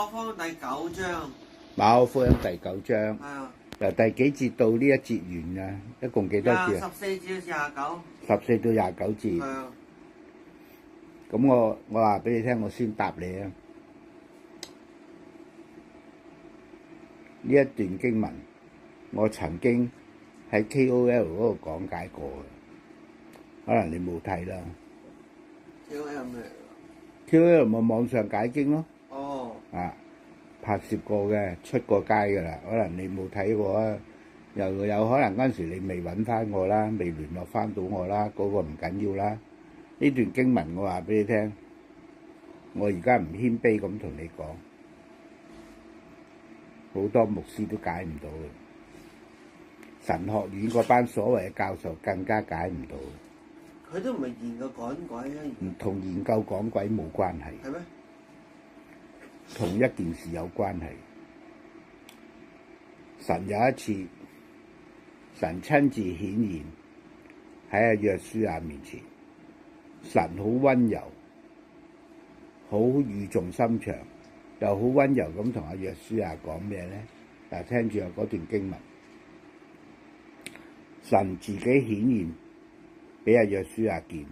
馬可福音第9章。馬可福音第9章，係啊，由第幾節到呢一節完啊？一共幾多節啊14至29。14到29節。係啊，咁我話俾你聽，我先答你啊。呢一段經文，我曾經喺 KOL 嗰度講解過嘅，可能你冇睇啦。KOL 咩？ KOL 咪網上解經咯。哦。啊，拍攝過嘅，出過街㗎啦。可能你冇睇過啊，又有可能嗰陣時你未揾翻我啦，未聯絡翻到我啦，嗰個唔緊要啦。呢段經文我話俾你聽，我而家唔謙卑咁同你講，好多牧師都解唔到嘅，神學院嗰班所謂嘅教授更加解唔到。佢都唔係研究趕鬼啊，唔同研究講鬼冇關係，係咩？同一件事有關係。神有一次，神親自顯現喺阿約書亞面前，神好溫柔，好語重心長，又好溫柔咁同阿約書亞講咩咧？嗱，聽住嗰段經文，神自己顯現俾阿約書亞見，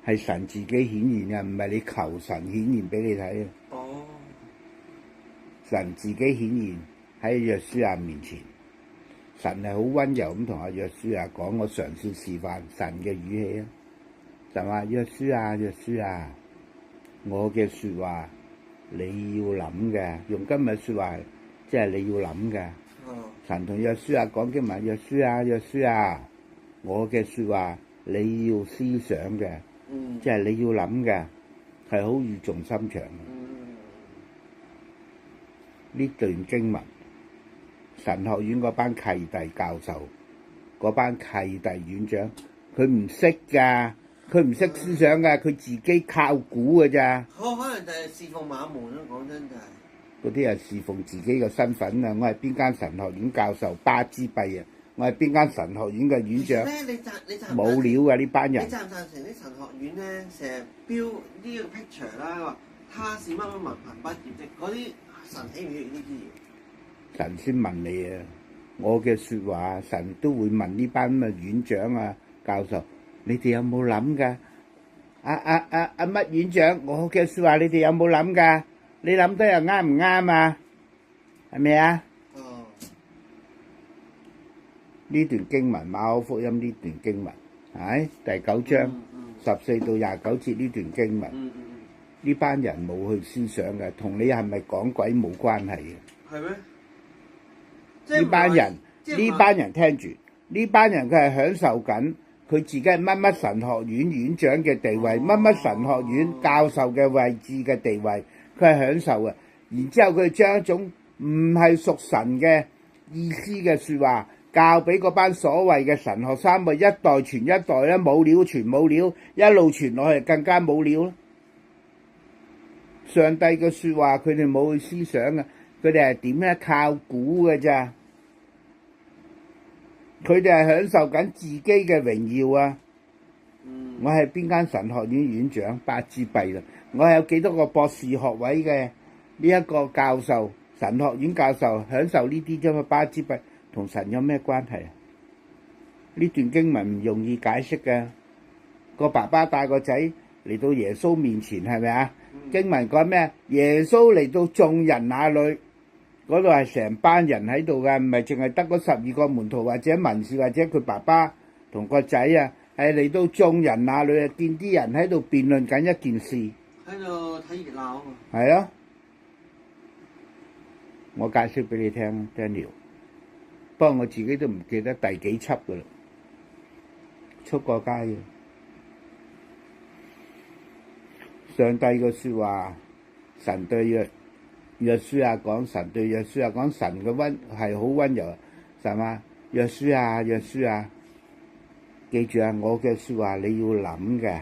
係神自己顯現嘅，唔係你求神顯現俾你睇啊！哦。神自己顯現喺約書亞面前，神係好溫柔咁同阿約書亞講，我嘗試示範神嘅語氣啊！神話約書亞，約書亞，我嘅説話你要諗嘅，用今日説話即係你要諗嘅。哦。神同約書亞講經文，約書亞，約書亞，我嘅説話你要思想嘅，即係你要諗嘅，係好語重心長。呢段經文，神學院嗰班契弟教授，嗰班契弟院長，佢唔識㗎，佢唔識思想㗎，佢自己靠估㗎咋。可能就係侍奉馬門咯，講真就係。嗰啲係侍奉自己嘅身份啊！我係邊間神學院教授巴之閉啊！我係邊間神學院嘅院長。你冇料㗎呢班人。你贊唔贊成啲神學院咧，成日標呢個 picture 啦，話他是乜乜文憑畢業的嗰啲？神喜唔喜悅呢啲嘢？神先問你啊！我嘅説話，神都會問呢班咁嘅院長啊、教授，你哋有冇諗㗎？乜院長，我嘅説話你哋有冇諗㗎？你諗得又啱唔啱啊？係咪啊？哦。呢段經文馬可福音呢段經文，係第9章14到29節呢段經文。呢班人冇去思想嘅，同你係咪講鬼冇關係嘅。係咩？呢班人聽住，呢班人佢係享受緊佢自己係乜乜神學院院長嘅地位，乜乜神學院教授嘅位置嘅地位，佢係享受嘅。然之後佢將一種唔係屬神嘅意思嘅説話教俾嗰班所謂嘅神學生，咪一代傳一代咧，冇料傳冇料，一路傳落去更加冇料咯。上帝嘅説話，佢哋冇去思想嘅，佢哋係點咧？靠估嘅咋？佢哋係享受緊自己嘅榮耀啊！我係邊間神學院院長，巴之閉啦！我係有幾多個博士學位嘅呢一個教授，神學院教授享受呢啲啫嘛？巴之閉同神有咩關係啊？呢段經文唔容易解釋嘅。個爸爸帶個仔嚟到耶穌面前，係咪啊？經文講咩？耶穌嚟到眾人那裏，嗰度係成班人喺度嘅，唔係淨係得嗰12個門徒或者文士或者佢爸爸同個仔啊，係嚟到眾人那裏啊，見啲人喺度辯論緊一件事，喺度睇熱鬧啊嘛。係咯，我解釋俾你聽 ，Daniel。不過我自己都唔記得第幾輯噶啦，出過街嘅。上帝嘅説話，神對約書亞講，神對約書亞講，神嘅係好溫柔。神話約書亞，約書亞，記住啊，我嘅説話你要諗嘅。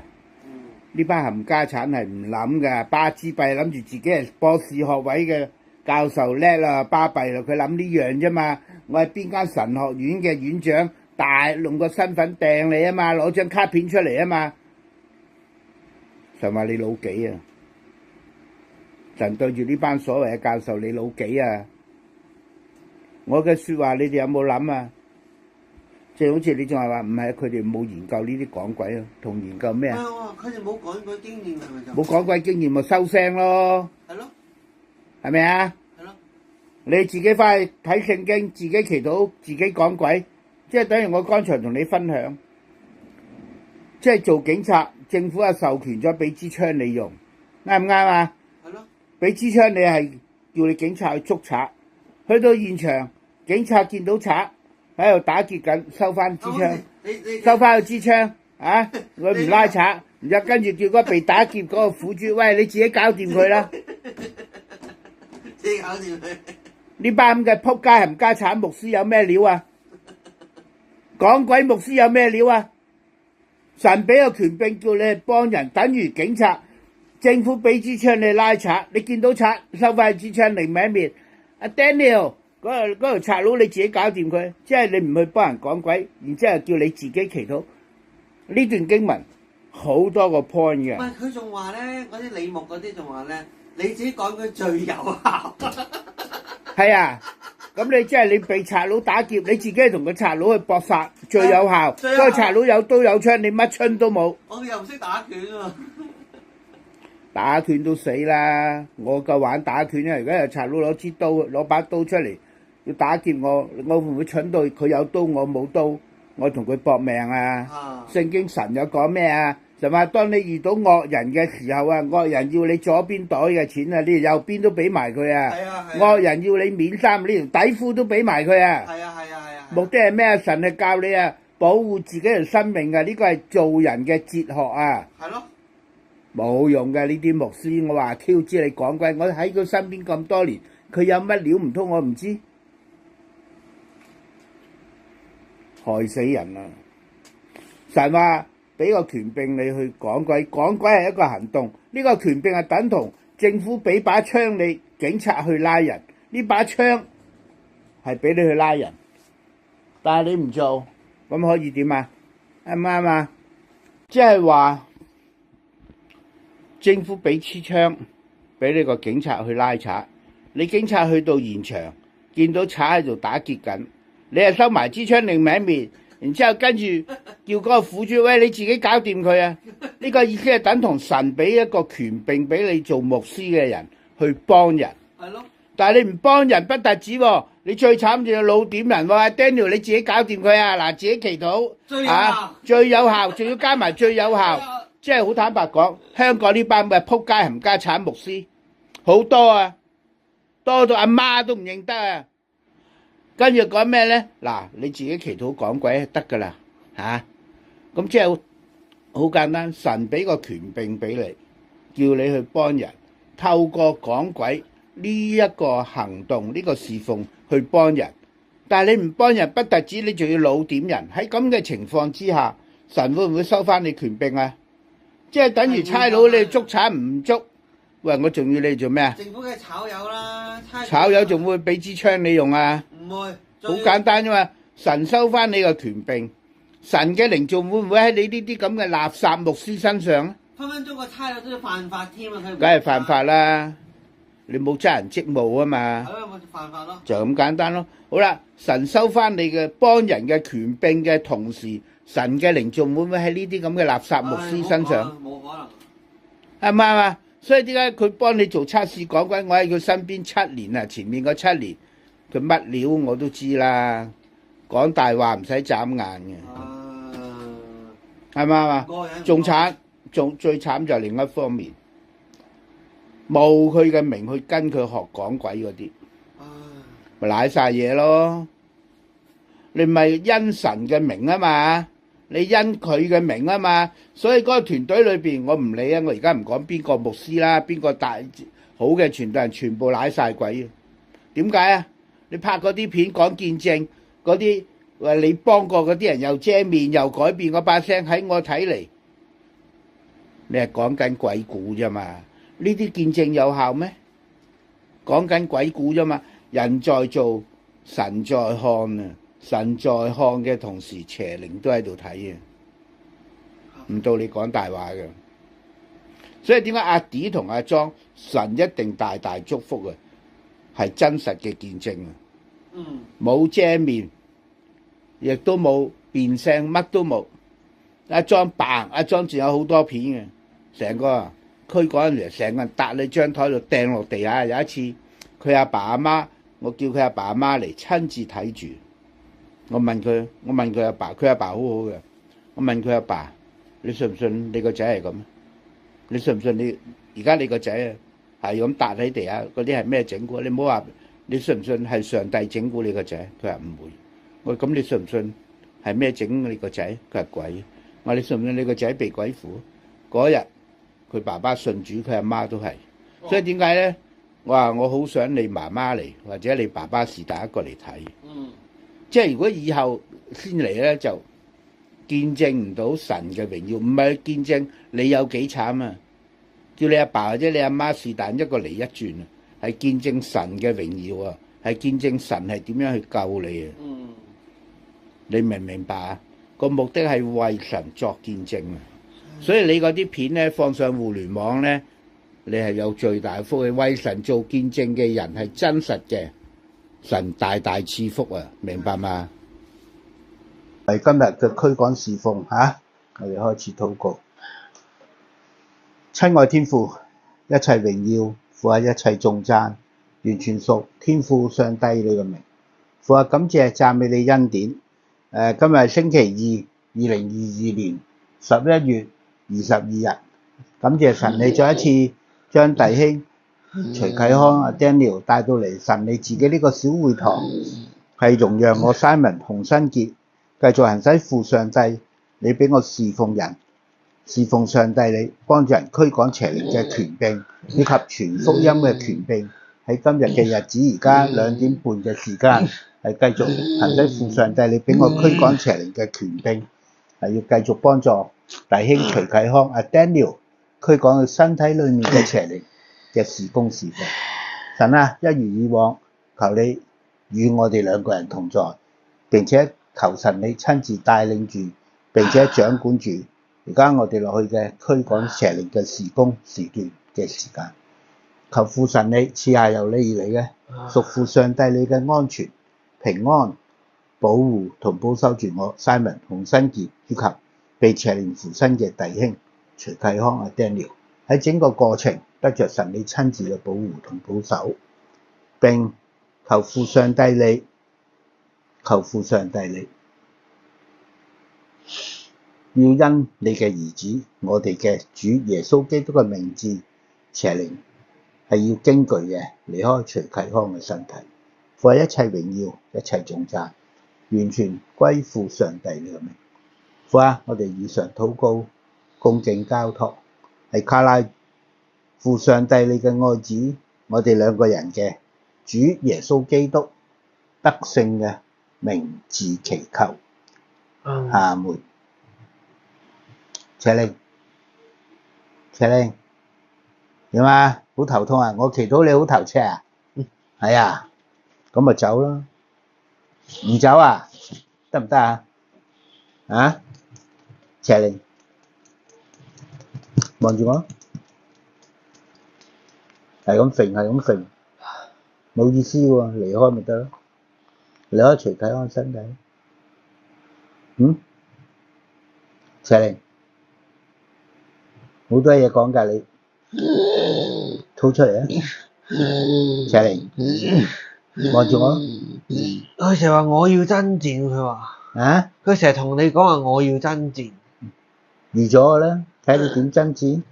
呢班冚家產係唔諗嘅，巴之閉諗住自己係博士學位嘅教授叻啦，巴閉啦，佢諗呢樣啫嘛。我係邊間神學院嘅院長，大用個身份掟你啊嘛，攞張卡片出嚟啊嘛。神話你老幾啊？神對住呢班所謂嘅教授，你老幾啊？我嘅説話你哋有冇諗啊？即係好似你仲係話唔係，佢哋冇研究呢啲講鬼啊，同研究咩啊？佢哋冇講鬼經驗係咪就？冇講鬼經驗咪收聲咯，係咯，係咪啊？係咯，你自己翻去睇聖經，自己祈禱，自己講鬼，即係等於我剛才同你分享，即係做警察，政府係授權咗俾支槍你用，啱唔啱啊？係咯，俾支槍你係叫你警察去捉賊，去到現場，警察見到賊喺度打劫緊，收翻支槍，收翻個支槍，啊，佢唔拉賊，然後跟住叫嗰個被打劫嗰個苦主，喂，你自己搞掂佢啦，自己搞掂佢。呢班咁嘅仆街冚家產牧師有咩料啊？講鬼牧師有咩料啊？神俾個權柄叫你去幫人，等於警察，政府俾支槍你拉賊，你見到賊收翻支槍嚟抿一面，阿 Daniel。嗰條賊佬你自己搞掂佢，即係你唔去幫人講鬼，然之後叫你自己祈禱。呢段經文好多個 point 嘅。唔係佢仲話咧，嗰啲理目嗰啲仲話咧，你自己講佢最有效。係啊，咁你即係你被賊佬打劫，你自己同個賊佬去搏殺最有效。嗰個賊佬有刀有槍，你乜槍都冇。我又唔識打拳喎。打拳都死啦！我夠玩打拳啊！而家有賊佬攞支刀，攞把刀出嚟。要打劫我，我會唔會蠢到佢有刀我冇刀，我同佢搏命啊！聖經神有講咩啊？就話當你遇到惡人嘅時候啊，惡人要你左邊袋嘅錢啊，你右邊都俾埋佢啊！惡人要你免衫，呢條底褲都俾埋佢啊！目的係咩啊？神係教你啊，保護自己條生命啊！呢個係做人嘅哲學啊！係咯，冇用嘅呢啲牧師，我話 Q 知你講鬼，我喺佢身邊咁多年，佢有乜料唔通我唔知？害死人啊！神話俾個權柄你去講鬼，講鬼係一個行動。呢個權柄係等同政府俾把槍你，警察去拉人。呢把槍係俾你去拉人，但係你唔做，咁可以點啊？啱唔啱啊？即係話政府俾支槍俾你個警察去拉賊，你警察去到現場見到賊喺度打劫緊。你係收埋支槍另抿面，然之後跟住叫嗰個苦主，喂，你自己搞掂佢啊！呢個意思係等同神俾一個權柄俾你做牧師嘅人去幫人。係咯。但係你唔幫人不特止喎，你最慘就係老點人喎。Daniel 你自己搞掂佢啊！嗱，自己祈禱最有效，仲要加埋最有效。即係好坦白講，香港呢班嘅仆街冚家產牧師好多啊，多到阿媽都唔認得啊！跟住講咩咧？嗱，你自己祈禱講鬼得噶啦，嚇！咁即係好簡單，神俾個權柄俾你，叫你去幫人，透過講鬼呢一個行動，呢個侍奉去幫人。但係你唔幫人，不特止，你仲要老點人。喺咁嘅情況之下，神會唔會收翻你權柄啊？即係等於差佬你捉賊唔捉，喂，我仲要你做咩啊？政府嘅炒友啦，炒友仲會俾支槍你用啊？唔會，好簡單啫嘛！神收翻你個權柄，神嘅靈仲會唔會喺你呢啲咁嘅垃圾牧師身上咧？分分鐘個差友都要犯法添啊！佢梗係犯法啦！你冇執人職務啊嘛，係咯，咪犯法咯，就咁簡單咯。好啦，神收翻你嘅幫人嘅權柄嘅同時，神嘅靈仲會唔會喺呢啲咁嘅垃圾牧師身上？冇可能，係咪啊？所以點解佢幫你做測試講鬼？我喺佢身邊7年啊，前面嗰7年佢乜料我都知啦，講大話唔使眨眼嘅，係咪啊？仲慘，最慘就係另一方面，冒佢嘅名去跟佢學講鬼嗰啲，咪賴晒嘢咯。你唔係因神嘅名啊嘛，你因佢嘅名啊嘛，所以嗰個團隊裏邊我唔理啊，我而家唔講邊個牧師啦，邊個大好嘅傳道人全部賴晒鬼啊。點解啊？你拍嗰啲片講見證嗰啲，話你幫過嗰啲人又遮面又改變嗰把聲，喺我睇嚟，你係講緊鬼故啫嘛？呢啲見證有效咩？講緊鬼故啫嘛。人在做，神在看啊！神在看嘅同時，邪靈都喺度睇啊！唔到你講大話嘅，所以點解阿 D 同阿莊神一定大大祝福啊？係真實嘅見證啊！冇遮面，亦都冇變聲，乜都冇。阿莊嘭，阿莊仲有好多片嘅，成個驅趕人嚟，成個人搭你張台度掟落地下。有一次，佢阿爸阿媽，我叫佢阿爸阿媽嚟親自睇住。我問佢阿爸，佢阿爸好好嘅。我問佢阿爸，你信唔信你個仔係咁？你信唔信你而家你個仔啊係咁搭喺地下嗰啲係咩整蠱？你唔好話你信唔信係上帝整蠱你個仔？佢話唔會。我話咁你信唔信係咩整你個仔？佢話鬼。我話你信唔信你個仔被鬼附？嗰日佢爸爸信主，佢阿媽都係。所以點解咧？我話我好想你媽媽嚟，或者你爸爸是但一個嚟睇。即係如果以後先嚟咧，就見證唔到神嘅榮耀，唔係見證你有幾慘啊！叫你阿爸或者你阿媽是但一個嚟一轉啊，係見證神嘅榮耀啊，係見證神係點樣去救你啊！你明唔明白啊？個目的係為神作見證啊！所以你嗰啲片咧放上互聯網咧，你係有最大福氣。為神做見證嘅人係真實嘅，神大大賜福啊！明白嘛？係今日嘅驅趕侍奉嚇，我哋開始禱告。親愛天父，一切榮耀，父啊，一切頌讚，完全屬天父上帝你嘅名。父啊，感謝讚美你恩典。今日係星期二，2022年11月22日。感謝神，你再一次將弟兄徐啟康阿 Daniel 帶到嚟神你自己呢個小會堂，係容讓我 Simon 洪新傑繼續行使父上帝你俾我侍奉人、侍奉上帝你幫助人驅趕邪靈嘅權柄，以及傳福音嘅權柄。喺今日嘅日子，而家2點半嘅時間，係繼續行使父上帝你俾我驅趕邪靈嘅權柄，係要繼續幫助弟兄徐啟康阿 Daniel 驅趕佢身體裏面嘅邪靈嘅事工事奉。神啊，一如以往，求你與我哋兩個人同在，並且求神你親自帶領住，並且掌管住而家我哋落去嘅驅趕邪靈嘅事工時段嘅時間。求父神你賜下由你而嚟嘅屬父上帝你嘅安全、平安、保護同保守住我 Simon 洪新傑以及被邪靈附身嘅弟兄徐啟康阿 Daniel， 喺整個過程得着神你親自嘅保護同保守，並求父上帝你要因你嘅兒子我哋嘅主耶穌基督嘅名字，邪靈係要驚懼嘅離開徐啟康嘅身體，父一切榮耀、一切頌讚，完全歸附上帝你嘅名。父啊，我哋以上禱告，恭敬交託，係卡拉父上帝你嘅愛子，我哋兩個人嘅主耶穌基督得勝嘅名字祈求，阿門。邪靈點啊？好頭痛啊！我祈禱你好頭赤啊？係啊，咁咪走咯。唔走啊？得唔得啊？啊？邪靈望住我，係咁揈，冇意思喎，離開咪得咯，離開徐啟康身體。邪靈好多嘢講㗎，你吐出嚟啊！邪靈望住我，佢成日話我要爭戰，佢話啊！佢成日同你講話我要爭戰，預咗㗎啦，睇你點爭戰。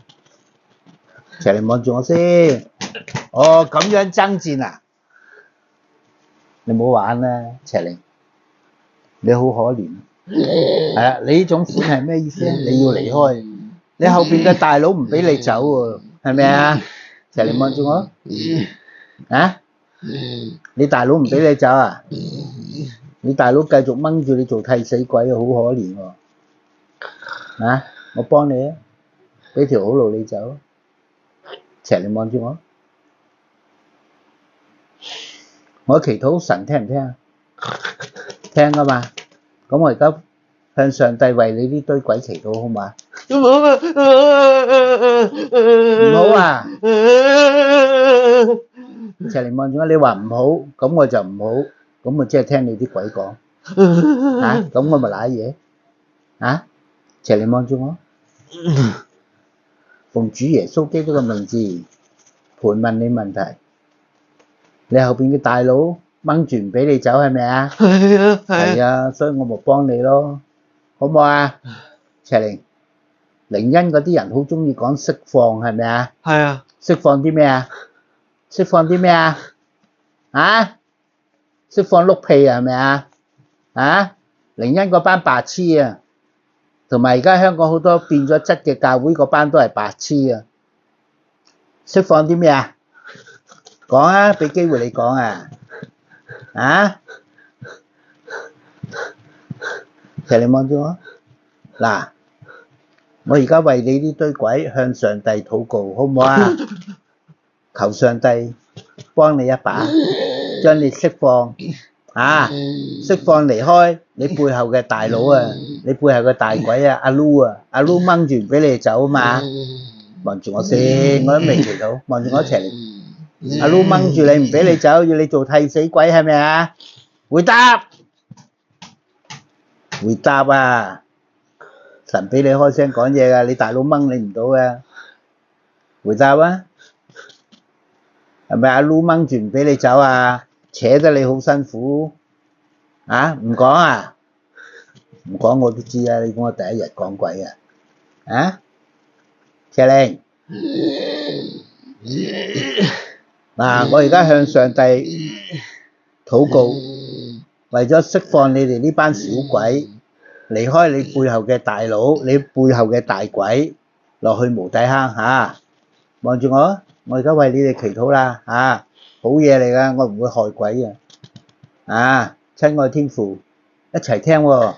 邪靈望住我先，哦咁樣爭戰啊！你唔好玩啦，邪靈，你好可憐。係啊，你呢種款係咩意思啊？你要離開。你後邊嘅大佬唔俾你走喎，係咪啊？邪靈望住我，啊？你大佬唔俾你走啊？你大佬繼續掹住你做替死鬼，好可憐喎！啊？我幫你啊，俾條好路你走。邪靈望住我，我祈禱神聽唔聽啊？聽㗎嘛。咁我而家向上帝為你呢堆鬼祈禱好嘛？唔好啊！唔好啊！邪靈望住我，你話唔好，咁我就唔好，咁我即係聽你啲鬼講嚇，咁我咪賴嘢嚇？邪靈望住我，奉主耶穌基督嘅名字盤問你問題，你後邊嘅大佬掹住唔俾你走係咪啊？係啊，係啊，所以我咪幫你咯，好唔好啊？邪靈靈恩嗰啲人好中意講釋放係咪啊？係啊，釋放啲咩啊？釋放啲咩啊？啊？釋放碌屁啊係咪啊？啊？靈恩嗰班白痴啊，同埋而家香港好多變咗質嘅教會嗰班都係白痴啊！釋放啲咩啊？講啊，俾機會你講啊！啊？其實你望住我，嗱，我而家為你呢堆鬼向上帝禱告，好唔好啊？求上帝幫你一把，將你釋放啊！釋放離開你背後嘅大佬啊！你背後嘅大鬼啊！阿 Lu 啊！阿 Lu 掹住唔俾你走啊嘛！望住我先，我都未祈禱，望住我一齊嚟。阿 Lu 掹住你唔俾你走，要你做替死鬼係咪啊？回答！回答啊！神俾你開聲講嘢㗎，你大佬掹你唔到㗎。回答啊！係咪阿 Lu 掹住唔俾你走啊？扯得你好辛苦啊！唔講啊？唔講我都知啊！你估我第一日講鬼啊？啊？邪靈嗱，我而家向上帝禱告，為咗釋放你哋呢班小鬼，離開你背後嘅大佬，你背後嘅大鬼，落去無底坑嚇。望住我，我而家為你哋祈禱啦嚇，好嘢嚟㗎，我唔會害鬼嘅。啊，親愛天父，一齊聽喎，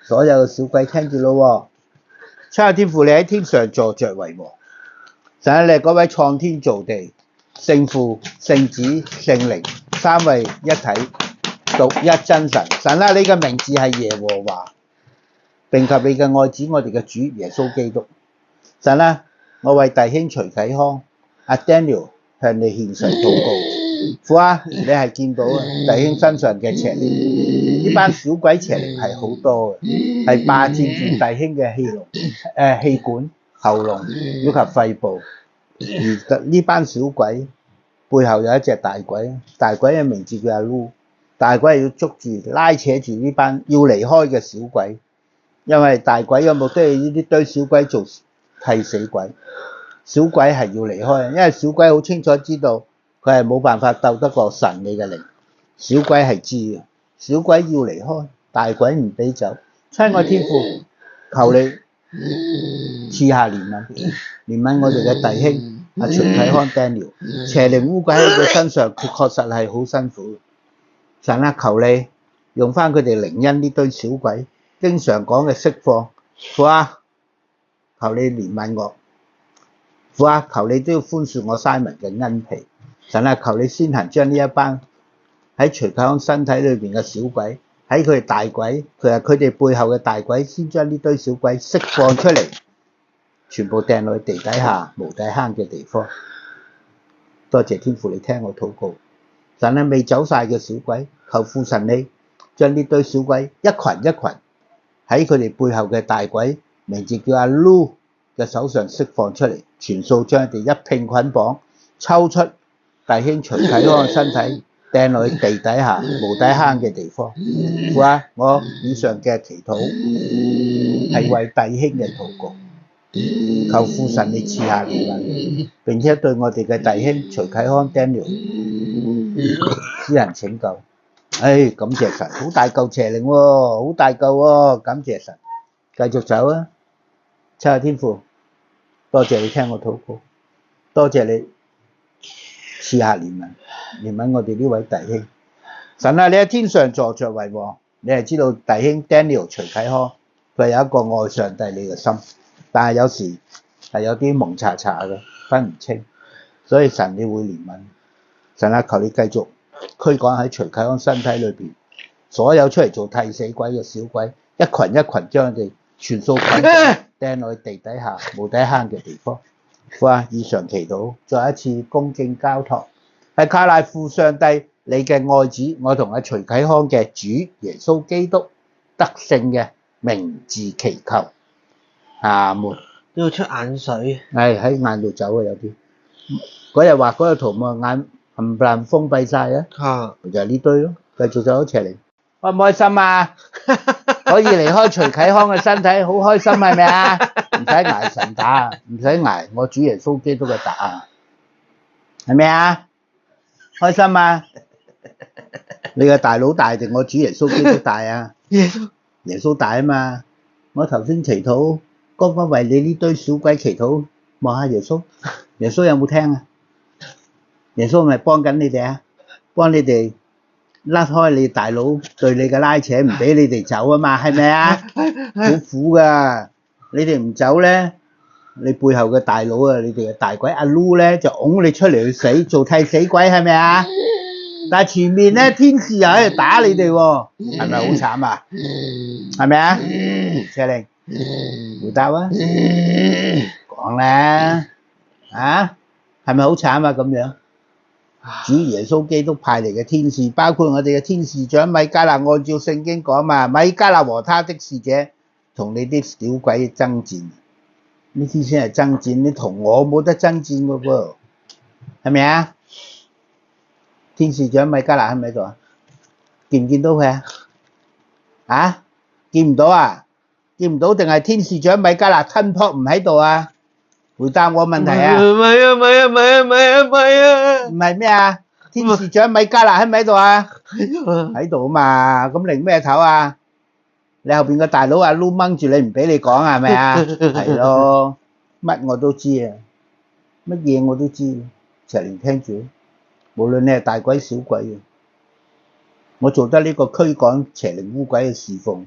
所有嘅小鬼聽住咯喎。親愛天父，你喺天上坐著為王，神啊，你係嗰位創天造地、聖父、聖子、聖靈三位一體、獨一真神。神啊，你嘅名字係耶和華，並及你嘅愛子我哋嘅主耶穌基督。神啊，我為弟兄徐啟康、阿 Daniel 向你獻上禱告。父啊，你係見到啊弟兄身上嘅邪靈，呢班小鬼邪靈係好多嘅，係霸佔住弟兄嘅氣管、喉嚨以及肺部。而呢班小鬼背後有一隻大鬼，大鬼嘅名字叫阿 Lu， 大鬼係要捉住、拉扯住呢班要離開嘅小鬼，因為大鬼嘅目的係呢啲堆小鬼做替死鬼，小鬼係要離開，因為小鬼好清楚知道佢係冇辦法鬥得過神你嘅靈，小鬼係知嘅，小鬼要離開，大鬼唔俾走。親愛天父，求你賜下憐憫，憐憫我哋嘅弟兄阿徐啟康 Daniel， 邪靈污鬼喺佢身上，佢確實係好辛苦。神啊，求你用翻佢哋靈恩呢堆小鬼經常講嘅釋放，父啊，求你憐憫我，父啊，求你都要寬恕我 Simon 嘅恩皮。神啊，求你先行將呢一班喺徐啟康身體裏邊嘅小鬼，喺佢哋大鬼，佢哋背後嘅大鬼，先將呢堆小鬼釋放出嚟，全部掟落去地底下無底坑嘅地方。多謝天父，你聽我禱告。神啊，未走晒嘅小鬼，求父神你將呢堆小鬼一群一群喺佢哋背後嘅大鬼，名字叫阿 Lu 嘅手上釋放出嚟，全數將佢哋一併捆綁，抽出弟兄徐啟康嘅身體，掟落去地底下無底坑嘅地方。父啊，我以上嘅祈禱係為弟兄嘅禱告，求父神你賜下憐憫，並且對我哋嘅弟兄徐啟康 Daniel 施行拯救。感謝神，好大嚿邪靈喎，好大嚿喎，感謝神，繼續走啊！親愛天父，多謝你聽我禱告，多謝你賜下憐憫，憐憫我哋呢位弟兄。神啊，你喺天上坐著為王，你係知道弟兄 Daniel 徐啟康佢有一個愛上帝你嘅心，但係有時係有啲蒙查查嘅，分唔清，所以神你會憐憫。神啊，求你繼續驅趕喺徐啟康身體裏邊所有出嚟做替死鬼嘅小鬼，一群一群將佢哋全數滾咗掟落去地底下無底坑嘅地方。哇！以上祈禱，再一次恭敬交託，係靠賴父上帝你嘅愛子，我同阿徐啟康嘅主耶穌基督得勝嘅名字祈求。阿門。都要出眼水。係喺眼度走啊，有啲嗰日畫嗰個圖嘛，眼冚唪唥封閉晒啊，嚇！就係呢堆咯。繼續走邪靈，開唔開心啊？可以離開徐啟康嘅身體，好開心係咪啊？唔使捱神打，唔使捱我主耶穌基督嘅打啊，係咪啊？開心啊？你嘅大佬大定我主耶穌基督大啊？耶穌大啊嘛！我頭先祈禱，剛剛為你呢堆小鬼祈禱，望下耶穌，耶穌有冇聽啊？耶穌係咪幫緊你哋啊？幫你哋甩開你大佬對你嘅拉扯，唔俾你哋走啊嘛，係咪啊？好苦噶，你哋唔走咧，你背後嘅大佬啊，你哋嘅大鬼阿 Lu 咧就拱你出嚟去死，做替死鬼係咪啊？但係前面咧天使又喺度打你哋喎，係咪好慘啊？係咪啊？邪靈，回答啊！講啦，啊，係咪好慘啊？咁樣？主耶穌基督派嚟嘅天使，包括我哋嘅天使長米迦勒，按照聖經講嘛，米迦勒和他的使者同你啲小鬼爭戰，呢啲先係爭戰，你同我冇得爭戰嘅噃，係咪啊？天使長米迦勒喺咪喺度啊？見唔見到佢啊？啊？見唔到啊？見唔到定係天使長米迦勒吞撲唔喺度啊？回答我問題啊！唔係啊，唔係啊，唔係啊，唔係啊，唔係啊！唔係咩啊？天使長米迦勒喺咪喺度啊？喺度啊嘛，咁擰咩頭啊？你後邊個大佬阿 Lu 掹住你唔俾你講係咪啊？係咯，乜我都知啊，乜嘢我都知，齊連聽住，無論你係大鬼小鬼嘅，我做得呢個驅趕邪靈污鬼嘅侍奉，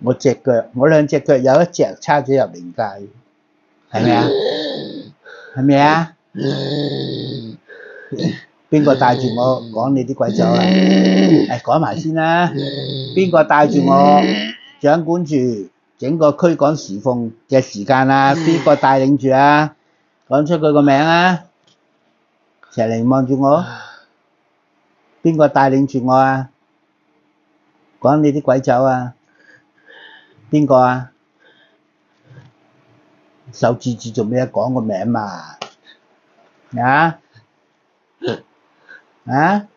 我兩隻腳有一隻叉咗入靈界。係咪啊？係咪啊？邊個帶住我趕你啲鬼走啊？講埋先啦。邊個帶住我掌管住整個驅趕侍奉嘅時間啊？邊個帶領住啊？講出佢個名啊！邪靈望住我，邊個帶領住我啊？趕你啲鬼走啊？邊個啊？手指指做咩？講個名嘛？啊？啊？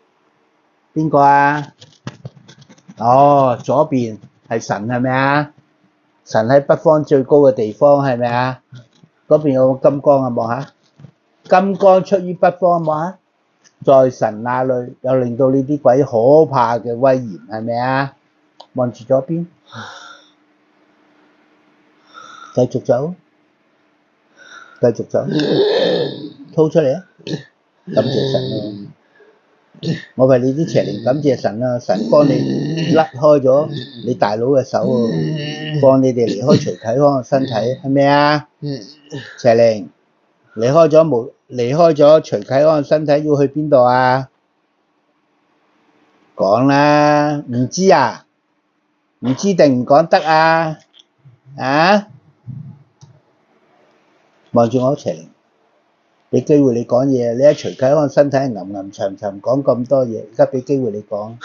邊個啊？哦，左邊係神係咪啊？神喺北方最高嘅地方係咪啊？嗰邊有個金光啊，望下，金光出於北方，望下，在神那裏又令到呢啲鬼可怕嘅威嚴係咪啊？望住左邊，繼續走。繼續走，吐出嚟啊！感謝神啊！我為你啲邪靈感謝神啊！神幫你甩開咗你大佬嘅手喎，幫你哋離開徐啟康嘅身體，係咪啊？邪靈離開咗徐啟康嘅身體，要去邊度啊？講啦，唔知啊？唔知定唔講得啊？啊？望住我邪靈，俾機會你講嘢。你喺徐啟康身體吟沉沉講咁多嘢，而家俾機會你講。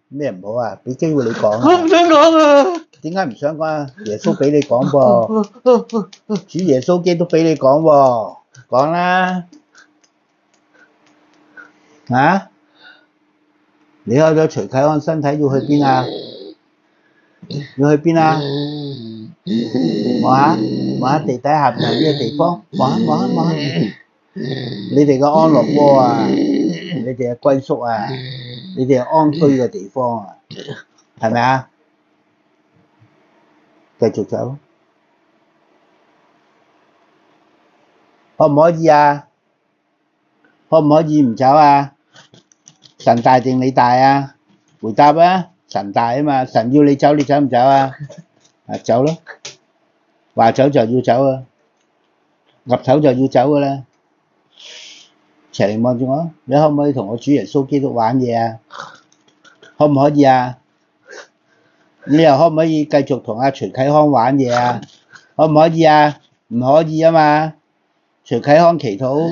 咩唔好啊？俾機會你講啊！我唔想講啊！點解唔想講啊？耶穌俾你講噃，主耶穌基督俾你講喎，講啦。啊？離開咗徐啟康身體要去邊啊？要去邊啊？望下地底下邊係咩地方？望下，你哋嘅安樂窩啊，你哋嘅歸宿啊，你哋安居嘅地方啊，係咪啊？繼續走，可唔可以啊？可唔可以唔走啊？神大定你大啊？回答啊！神大啊嘛，神要你走，你走唔走啊？走咯。話走就要走啊，岌頭就要走噶啦。邪靈望住我，你可唔可以同我主耶穌基督玩嘢啊？可唔可以啊？你又可唔可以繼續同阿徐啟康玩嘢啊？可唔可以啊？唔可以啊嘛。徐啟康祈禱，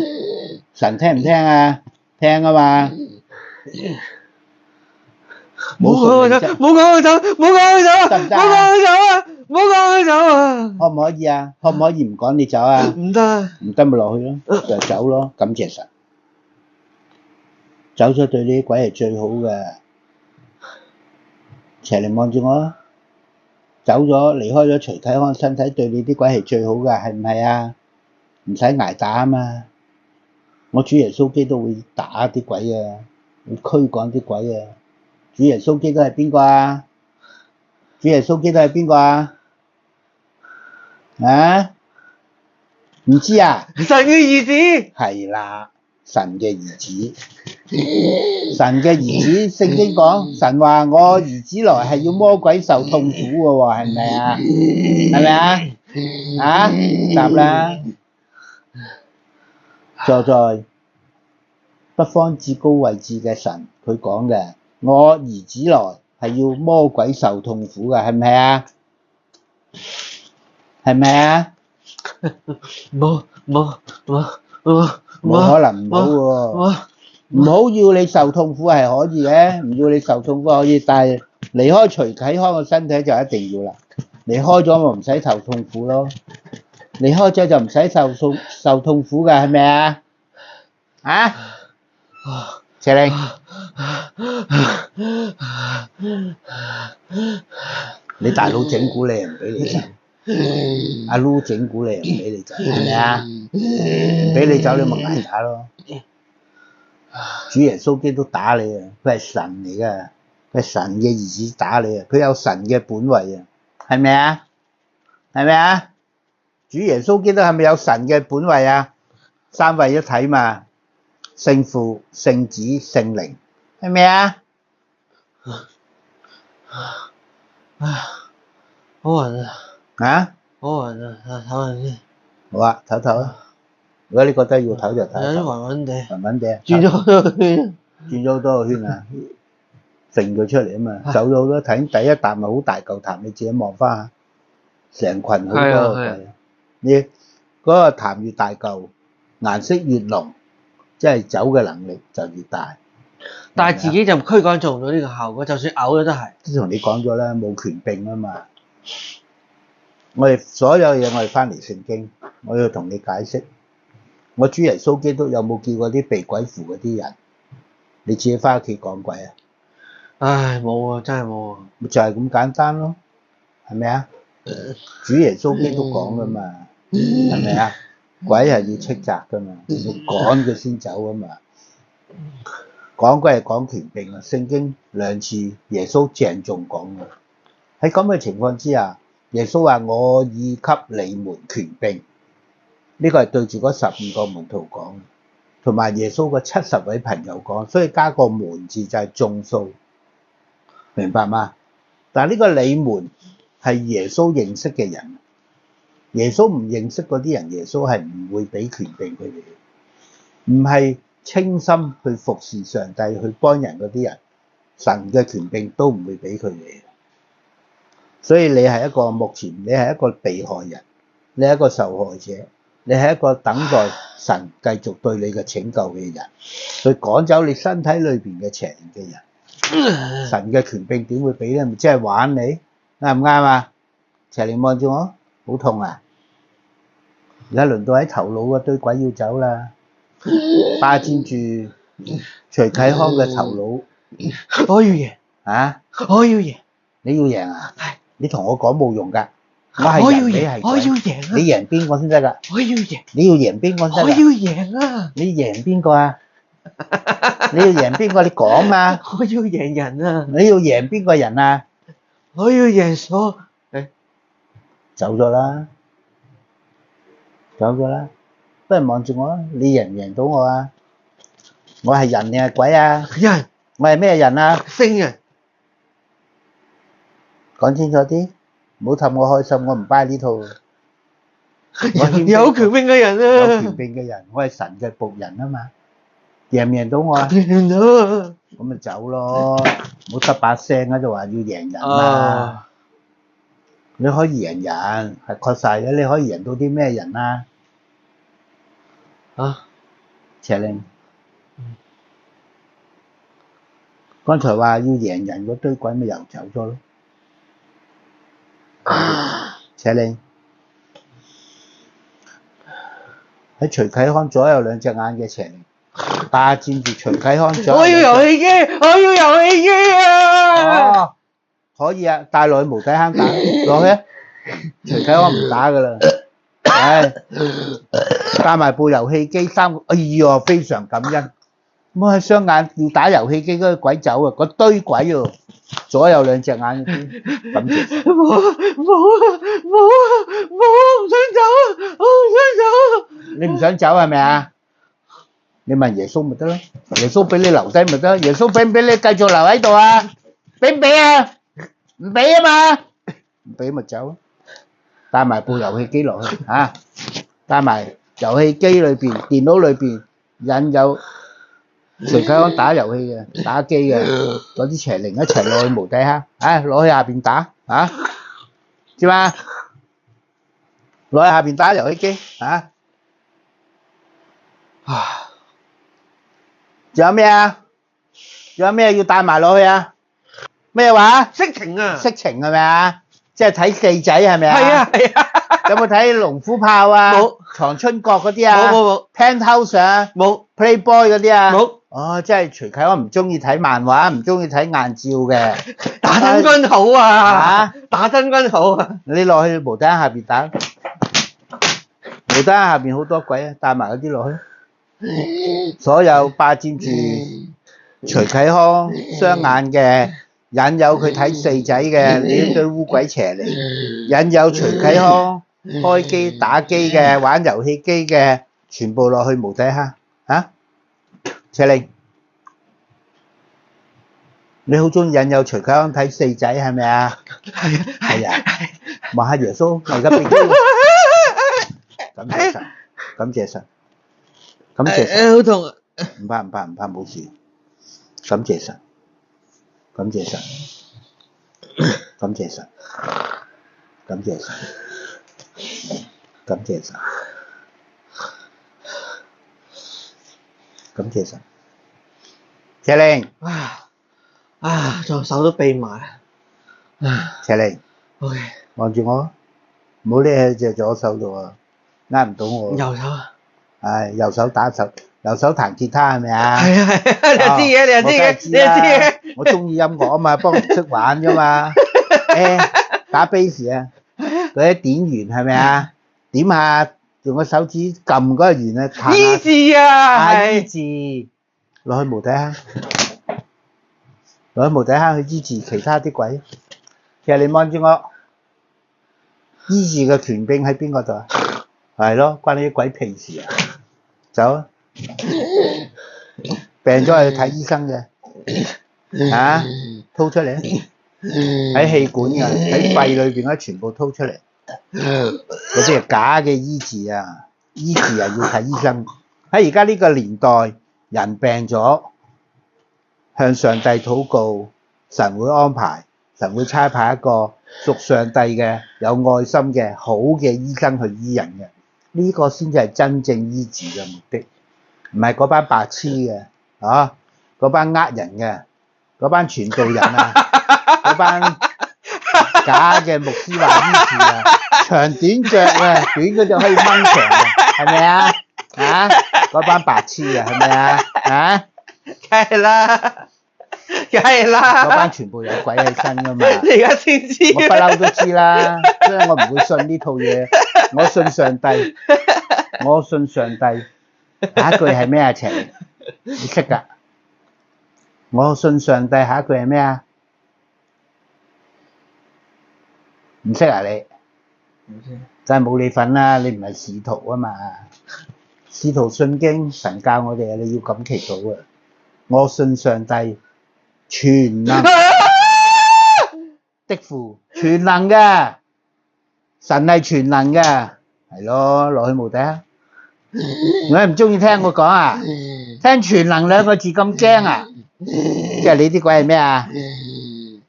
神聽唔聽啊？聽啊嘛。唔好趕我走，唔好趕我走，唔好趕我走啊！得唔得啊？唔好趕我走啊！唔好趕我走啊！可唔可以啊？可唔可以唔趕你走啊？唔得啊！唔得咪落去咯，就走咯。感謝神，走咗對呢啲鬼係最好嘅。邪靈望住我啊！走咗離開咗徐啟康身體，對你啲鬼係最好㗎，係唔係啊？唔使捱打啊嘛！我主耶穌基督會打啲鬼啊，會驅趕啲鬼啊！主耶穌基督係邊個啊？主耶穌基督係邊個啊？啊？唔知啊？神嘅兒子係啦，神嘅兒子，神嘅兒子，聖經講神話我兒子來係要魔鬼受痛苦嘅喎，係咪啊？係咪啊？啊？答啦！坐在北方至高位置嘅神，佢講嘅，我兒子來係要魔鬼受痛苦嘅，係咪啊？係咪啊？冇可能唔好喎，唔好要你受痛苦係可以嘅，唔要你受痛苦可以，但係離開徐啟康嘅身體就一定要啦。離開咗咪唔使受痛苦咯，離開咗就唔使受痛苦㗎，係咪啊？啊？謝玲，你大佬整蠱你唔俾你走，阿 Lu 整蠱你唔俾你走，係咪啊？唔俾你走你咪捱打咯。主耶穌基督打你啊，佢係神嚟㗎，佢係神嘅兒子打你啊，佢有神嘅本位啊，係咪啊？係咪啊？主耶穌基督係咪有神嘅本位啊？三位一體嘛，聖父、聖子、聖靈，係咪啊？好暈啊！啊？好暈啊！唞陣先。好啊，唞唞啊。如果你覺得要唞就唞。有啲暈暈地。暈暈地。轉咗好多圈。轉咗好多個圈啊！揈佢出嚟啊嘛，走咗好多。睇第一啖咪好大嚿痰，你自己望翻下，成群好多個鬼。你嗰個痰越大嚿，顏色越濃，即係走嘅能力就越大。但係自己就驅趕做唔到呢個效果，就算嘔咗都係。都同你講咗啦，冇權柄啊嘛。我哋所有嘢我哋翻嚟聖經，我要同你解釋。我主耶穌基督有冇叫過啲被鬼附嗰啲人？你自己翻屋企講鬼啊！唉，冇啊，真係冇啊。就係咁簡單咯，係咪啊？主耶穌基督講噶嘛，係咪啊？鬼係要斥責噶嘛，要趕佢先走噶嘛。講鬼係講權柄啊！聖經兩次耶穌鄭重講嘅。喺咁嘅情況之下，耶穌話：我已給你們權柄。呢個係對住嗰12個門徒講，同埋耶穌個70位朋友講，所以加個門字就係眾數，明白嗎？但係呢個你們係耶穌認識嘅人，耶穌唔認識嗰啲人，耶穌係唔會俾權柄佢哋，唔係清心去服侍上帝去幫人嗰啲人，神嘅權柄都唔會俾佢哋。所以你係一個目前你係一個被害人，你係一個受害者。你係一個等待神繼續對你嘅拯救嘅人，去趕走你身體裏邊嘅邪靈嘅人。神嘅權柄點會俾咧？咪即係玩你，啱唔啱啊？邪靈望住我，好痛啊！而家輪到喺頭腦嗰堆鬼要走啦，霸佔住徐啟康嘅頭腦。我要贏啊！我要贏，你要贏啊！係你同我講冇用㗎。我要贏，贏，我要贏啊！你贏邊個先得㗎？我要贏，你要贏邊個先得㗎？我要贏啊！你贏邊個啊？你要贏邊個？你講嘛！我要贏人啊！你要贏邊個人啊？我要贏所走咗啦，走咗啦，不如望住我啊！你贏唔贏到我啊？我係人定係鬼啊？人，我係咩人啊？聖人，講清楚啲，唔好氹我開心，我唔 buy 呢套。有權柄嘅人啊！有權柄嘅人，我係神嘅僕人啊嘛，贏唔贏到我啊？贏到啊！咁咪走咯，唔好得把聲喺度話要贏人啊！啊你可以贏人，係確實嘅，你可以贏到啲咩人啊？啊，邪靈，剛才話要贏人嗰堆鬼咪又走咗咯。邪靈喺徐啟康左右兩隻眼嘅邪靈，霸佔住徐啟康左右我要遊戲機，我要遊戲機啊！哦，可以啊，帶落去無底坑打落去啊！徐啟康唔打噶啦，唉，帶埋部遊戲機3個，哎呀，非常感恩。咁喺雙眼要打遊戲機嗰個鬼走啊，嗰堆鬼喎，左右兩隻眼嗰啲，感謝。冇啊，唔想走啊，我唔想走。你唔想走係咪啊？你問耶穌咪得咯，耶穌俾你留低咪得，耶穌俾唔俾你繼續留喺度啊？俾唔俾啊？唔俾啊嘛，唔俾咪走咯。帶埋部遊戲機落去嚇，帶埋遊戲機裏邊、電腦裏邊引誘徐啟康打遊戲嘅、打機嘅嗰啲邪靈一齊落去無底坑，攞去下邊打嚇，知嘛？攞去下邊打遊戲機嚇。仲有咩啊？仲有咩要帶埋落去啊？咩話？色情啊！色情係咪啊？即係睇四仔係咪啊？係啊係啊！有冇睇龍虎豹啊？冇。藏春閣嗰啲啊？冇。Penthouse 啊？冇。Playboy 嗰啲啊？冇。哦，即係徐啟康唔中意睇漫畫，唔中意睇硬照嘅。打真軍好啊！打真軍好啊！你落去無底坑下邊打，無底坑下邊好多鬼啊！帶埋嗰啲落去。所有霸佔住徐啟康雙眼嘅，引誘佢睇四仔嘅呢堆烏鬼邪靈，引誘徐啟康開機打機嘅、玩遊戲機嘅，全部落去無底坑嚇！邪靈，你好中意引誘徐啟康睇四仔係咪啊？係啊！望下耶穌，我而家俾機會，感謝神，感謝神。感謝神，好痛啊！唔怕冇事。感謝神，感謝神，感謝神，感謝神，感謝神，感謝神。邪靈，左手都痹埋。邪靈， OK，望住我，唔好匿喺隻左手度啊，呃唔到我。右手啊！右手打手，右手彈吉他係咪啊？係啊係啊，你又知嘅，你又知嘅，你又知嘅。我中意音樂啊嘛，幫我識玩啫嘛。打 bass 啊，嗰啲點弦係咪啊？點下用個手指撳嗰個弦啊，彈下。醫治啊，係。醫治，落去無底坑，落去無底坑去醫治其他啲鬼。其實你望住我，醫治嘅權柄喺邊個度啊？係咯，關你啲鬼屁事啊！走啊！病咗係去睇醫生嘅，掏出嚟啊！喺氣管㗎，喺肺裏邊嗰啲全部掏出嚟，嗰啲係假嘅醫治啊！醫治係要睇醫生。喺而家呢個年代，人病咗，向上帝禱告，神會安排，神會差派一個屬上帝嘅、有愛心嘅、好嘅醫生去醫人嘅。呢個先至係真正醫治嘅目的，唔係嗰班白痴嘅，嗰班呃人嘅，嗰班傳道人啊，嗰班假嘅牧師話醫治啊，長短腳啊，短嗰就可以掹長啊，係咪啊？嗰班白痴啊，係咪啊？梗係啦，梗係啦。嗰班全部有鬼喺身噶嘛？你而家先知。我不嬲都知啦，所以我唔會信呢套嘢。我信上帝，我信上帝。下一句係咩啊？邪靈，你識㗎？我信上帝，下一句係咩啊？唔識啊你？唔知。真係冇你份啦！你唔係使徒啊嘛？使徒信經，神教我哋你要咁祈禱啊！我信上帝，全能的父，全能嘅。神係全能嘅，係咯，落去無底坑。你唔中意聽我講啊？聽全能兩個字咁驚啊？即係你啲鬼係咩啊？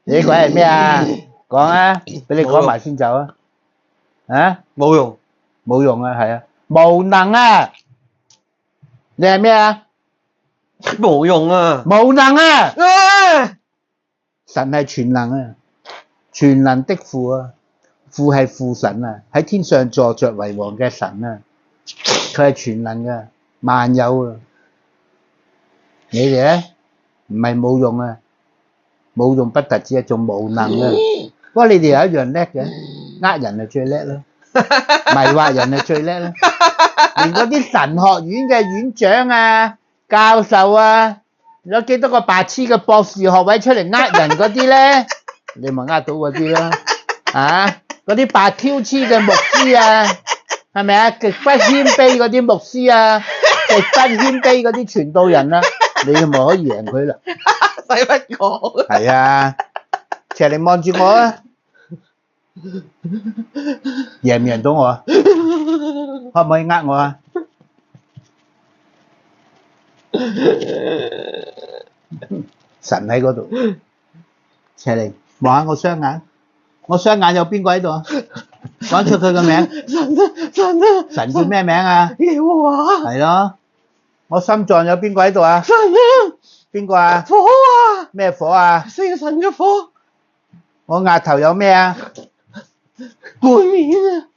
你啲鬼係咩啊？講啊，俾你講埋先走啊！啊，冇用，冇用啊，係啊，無能啊！你係咩啊？冇用啊！無能啊！啊！神係全能啊，全能的父啊，父係父神啊，喺天上坐着為王嘅神啊，佢係全能嘅，萬有啊！你哋咧唔係冇用啊，冇用不特止啊，仲無能啊！不過你哋有一樣叻嘅，呃人係最叻啦，迷惑人係最叻啦，連嗰啲神學院嘅院長啊、教授啊，有幾多個白痴嘅博士學位出嚟呃人嗰啲咧，你咪呃到嗰啲咯，啊！嗰啲白挑痴嘅牧師啊，係咪啊？極不謙卑嗰啲牧師啊，極不謙卑嗰啲傳道人啊，你咪可以贏佢啦。使乜講？係啊，赤你望住我啊，贏唔贏到我啊？可唔可以呃我啊？神喺嗰度，赤你望下我雙眼，我雙眼有邊個喺度啊？講出佢個名。神叫咩名啊？耶和華。係咯，我心臟有邊個喺度啊？神啊！邊個啊？火啊！咩火啊？聖神嘅火。我額頭有咩啊？冠冕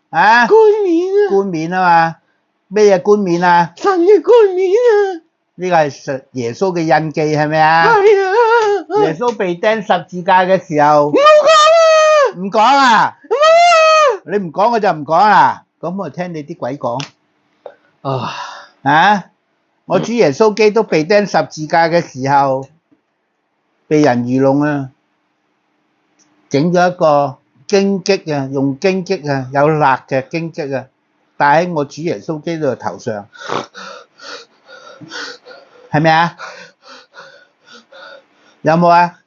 啊！啊？冠冕啊！冠冕啊嘛？咩嘢冠冕啊？神嘅冠冕啊！呢個係耶穌嘅印記係咪啊？係啊！耶穌被釘十字架嘅時候，唔好講啊！唔講啊！唔好你唔講我就唔講啊！咁我聽你啲鬼講啊！啊！我主耶穌基督被釘十字架嘅時候，被人愚弄啊，整咗一個荊棘啊，用荊棘啊，有辣嘅荊棘啊，戴喺我主耶穌基督嘅頭上，係咪啊？有冇啊？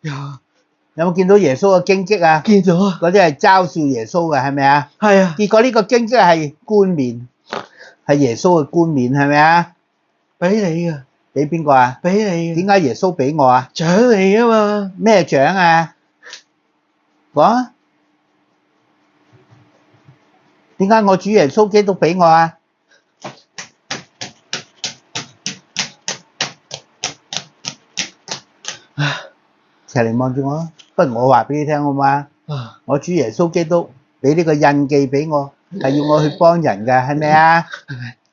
有冇見到耶穌嘅荊棘啊？見咗啊！嗰啲係嘲笑耶穌嘅，係咪啊？係啊！結果呢個荊棘係冠冕，係耶穌嘅冠冕，係咪啊？俾你啊！俾邊個啊？俾你啊！點解耶穌俾我啊？獎嚟啊嘛！咩獎啊？講啊！點解我主耶穌基督俾我啊？齊嚟望住我啊！不如我話俾你聽好嘛？我主耶穌基督俾呢個印記俾我，係要我去幫人㗎，係咪啊？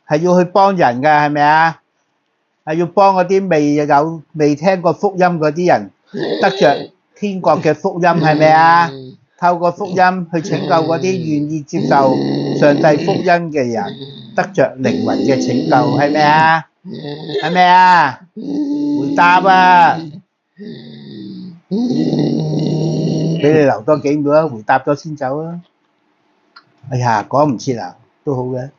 係要去幫人㗎，係咪啊？係要幫嗰啲未聽過福音嗰啲人得着天國嘅福音，係咪啊？透過福音去拯救嗰啲願意接受上帝福音嘅人，得着靈魂嘅拯救，係咪啊？係咪啊？回答啊！俾你留多幾秒啊，回答咗先走啊！哎呀，講唔切啊，都好嘅。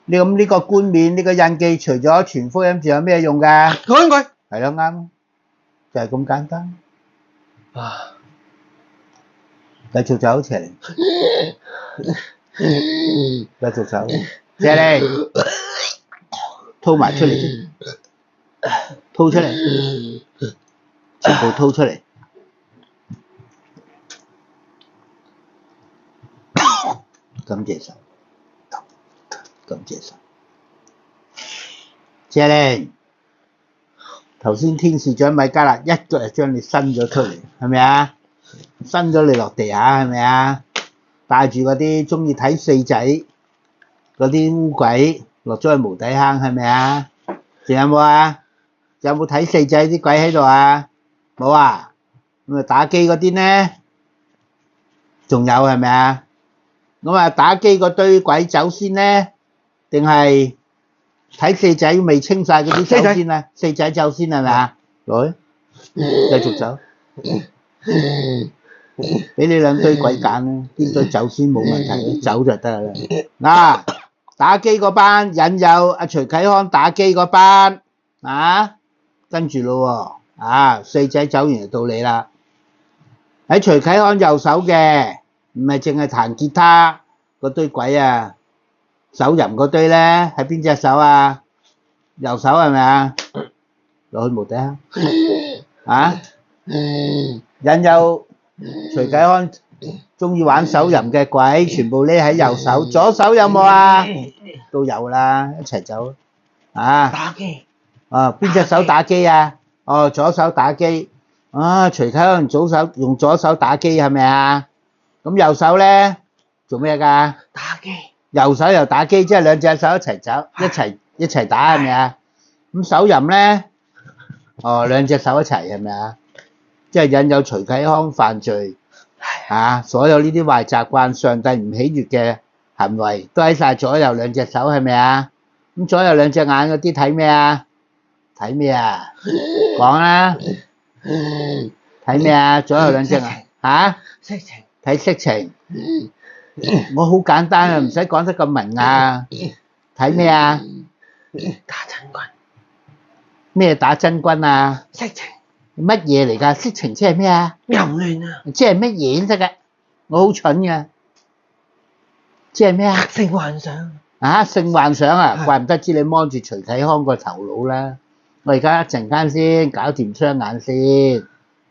你咁呢個冠冕呢個印記，除咗傳福音，仲有咩用㗎？講句係咯，啱，就係咁簡單。啊！繼續走，邪靈，繼續走，邪靈，吐埋出嚟，吐出嚟，全部吐出嚟。感謝神，感謝神。邪靈，頭先天使長米迦勒一腳就將你伸咗出嚟，係咪啊？伸咗你落地下，係咪啊？帶住嗰啲中意睇四仔嗰啲烏鬼落咗去無底坑，係咪啊？仲有冇啊？仲有冇睇四仔啲鬼喺度啊？冇啊？咁啊打機嗰啲呢？仲有係咪啊？咁啊打機嗰堆鬼走先呢？定係睇四仔未清晒嗰啲走先啊？四仔走先係咪啊？來，繼續走。俾你兩堆鬼揀啦，邊堆走先冇問題，走就得啦。嗱，打機嗰班引誘阿徐啟康打機嗰班啊，跟住咯喎，啊四仔走完就到你啦。喺徐啟康右手嘅，唔係淨係彈吉他嗰堆鬼啊，手淫嗰堆咧，係邊隻手啊？右手係咪啊？落去無底坑啊！引誘徐啟康中意玩手淫嘅鬼，全部匿喺右手，左手有冇啊？都有啦，一齊走啊！打機啊，邊隻手打機啊？哦，左手打機。啊，徐啟康用左手打機係咪啊？咁右手咧做咩㗎？打機，右手又打機，即係兩隻手一齊走，一齊打係咪啊？咁手淫咧，哦，兩隻手一齊係咪啊？即係引誘徐啟康犯罪啊！所有呢啲壞習慣、上帝唔喜悅嘅行為，都喺晒左右兩隻手係咪啊？咁左右兩隻眼嗰啲睇咩啊？睇咩啊？講啦，睇咩啊？左右兩隻眼嚇？色情，睇色情。我好簡單啊，唔使講得咁明啊。睇咩啊？打真軍，咩打真軍啊？色情，乜嘢嚟㗎？色情即係咩啊？淫亂啊，即係乜嘢先得㗎？我好蠢㗎。即係咩啊？性幻想，啊，性幻想啊！係怪唔得知你摸住徐啟康個頭腦啦。我而家一陣間先搞掂雙眼先，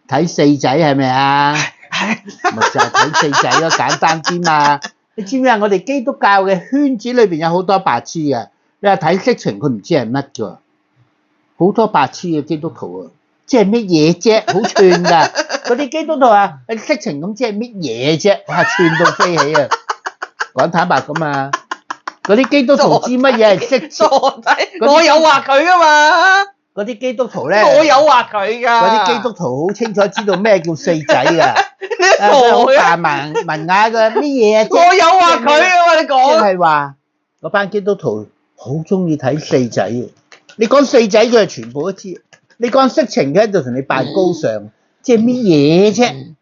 睇四仔係咪啊？咪就係睇四仔咯，簡單啲嘛。你知唔知啊？我哋基督教嘅圈子裏邊有好多白痴嘅。你話睇色情，佢唔知係乜㗎，好多白痴嘅基督徒啊！即係乜嘢啫？好串㗎，嗰啲基督徒啊，色情咁即係乜嘢啫？哇，串到飛起啊！講坦白咁啊，嗰啲基督徒知乜嘢係色情？傻仔，我有話佢噶嘛，嗰啲基督徒咧，我有話佢噶，嗰啲基督徒好清楚知道咩叫四仔㗎。你傻嘅，好大文雅嘅乜嘢啫？我有話佢啊嘛，你即講，係話嗰班基督徒好中意睇四仔嘅。你講四仔佢係全部都知，你講色情嘅喺度同你扮高尚，即係乜嘢啫？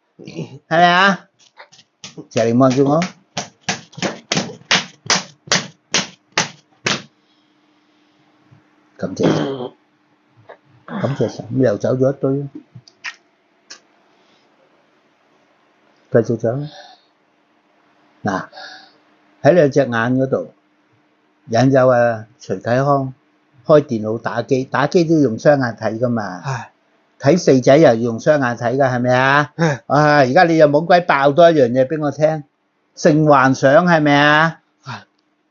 係咪啊？謝你望住我。感謝神，感謝神，咁又走咗一堆，繼續走。嗱，喺兩隻眼嗰度引誘啊徐啟康開電腦打機，打機都要用雙眼睇噶嘛，睇四仔又要用雙眼睇噶，係咪啊？啊！而家你又冇鬼爆多一樣嘢俾我聽，性幻想係咪啊？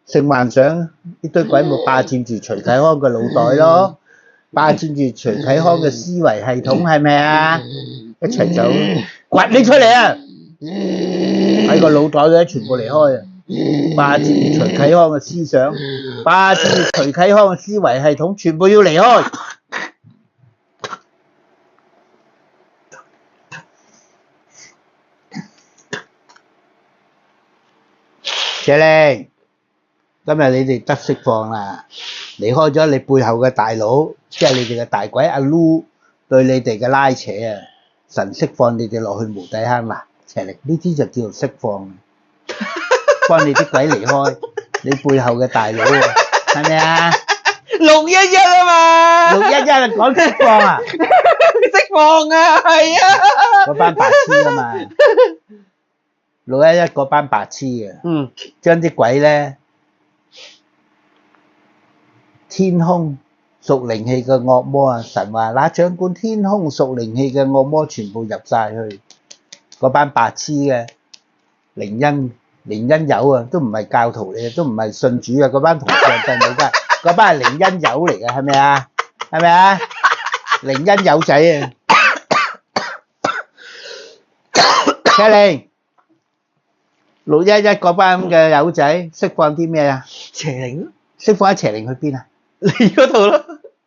性幻想呢堆鬼咪霸佔住徐啟康嘅腦袋咯，霸佔住徐啟康嘅思維系統係咪啊？一齊走，掘你出嚟啊！喺個腦袋嘅全部離開啊！霸佔住徐啟康嘅思想，霸佔住徐啟康嘅思維系統，全部要離開。謝玲。今日你哋得釋放啦，離開咗你背後嘅大佬，即係你哋嘅大鬼阿 Lu 對你哋嘅拉扯啊！神釋放你哋落去無底坑啦，邪力呢啲就叫做釋放，幫你啲鬼離開你背後嘅大佬啊，係咪啊611啊嘛？611講釋放啊，釋放啊，係啊，嗰班白痴啊嘛，611嗰班白痴啊，將啲鬼咧。天空屬靈氣嘅惡魔啊！神話那掌管天空屬靈氣嘅惡魔全部入晒去，嗰班白痴嘅靈恩友啊，都唔係教徒嚟嘅，都唔係信主啊！嗰班同上帝冇關，嗰班係靈恩友嚟嘅，係咪啊？係咪啊？靈恩友仔啊！車玲611嗰班嘅友仔釋放啲咩啊？邪靈咯，釋放喺邪靈去邊啊？你嗰度咯，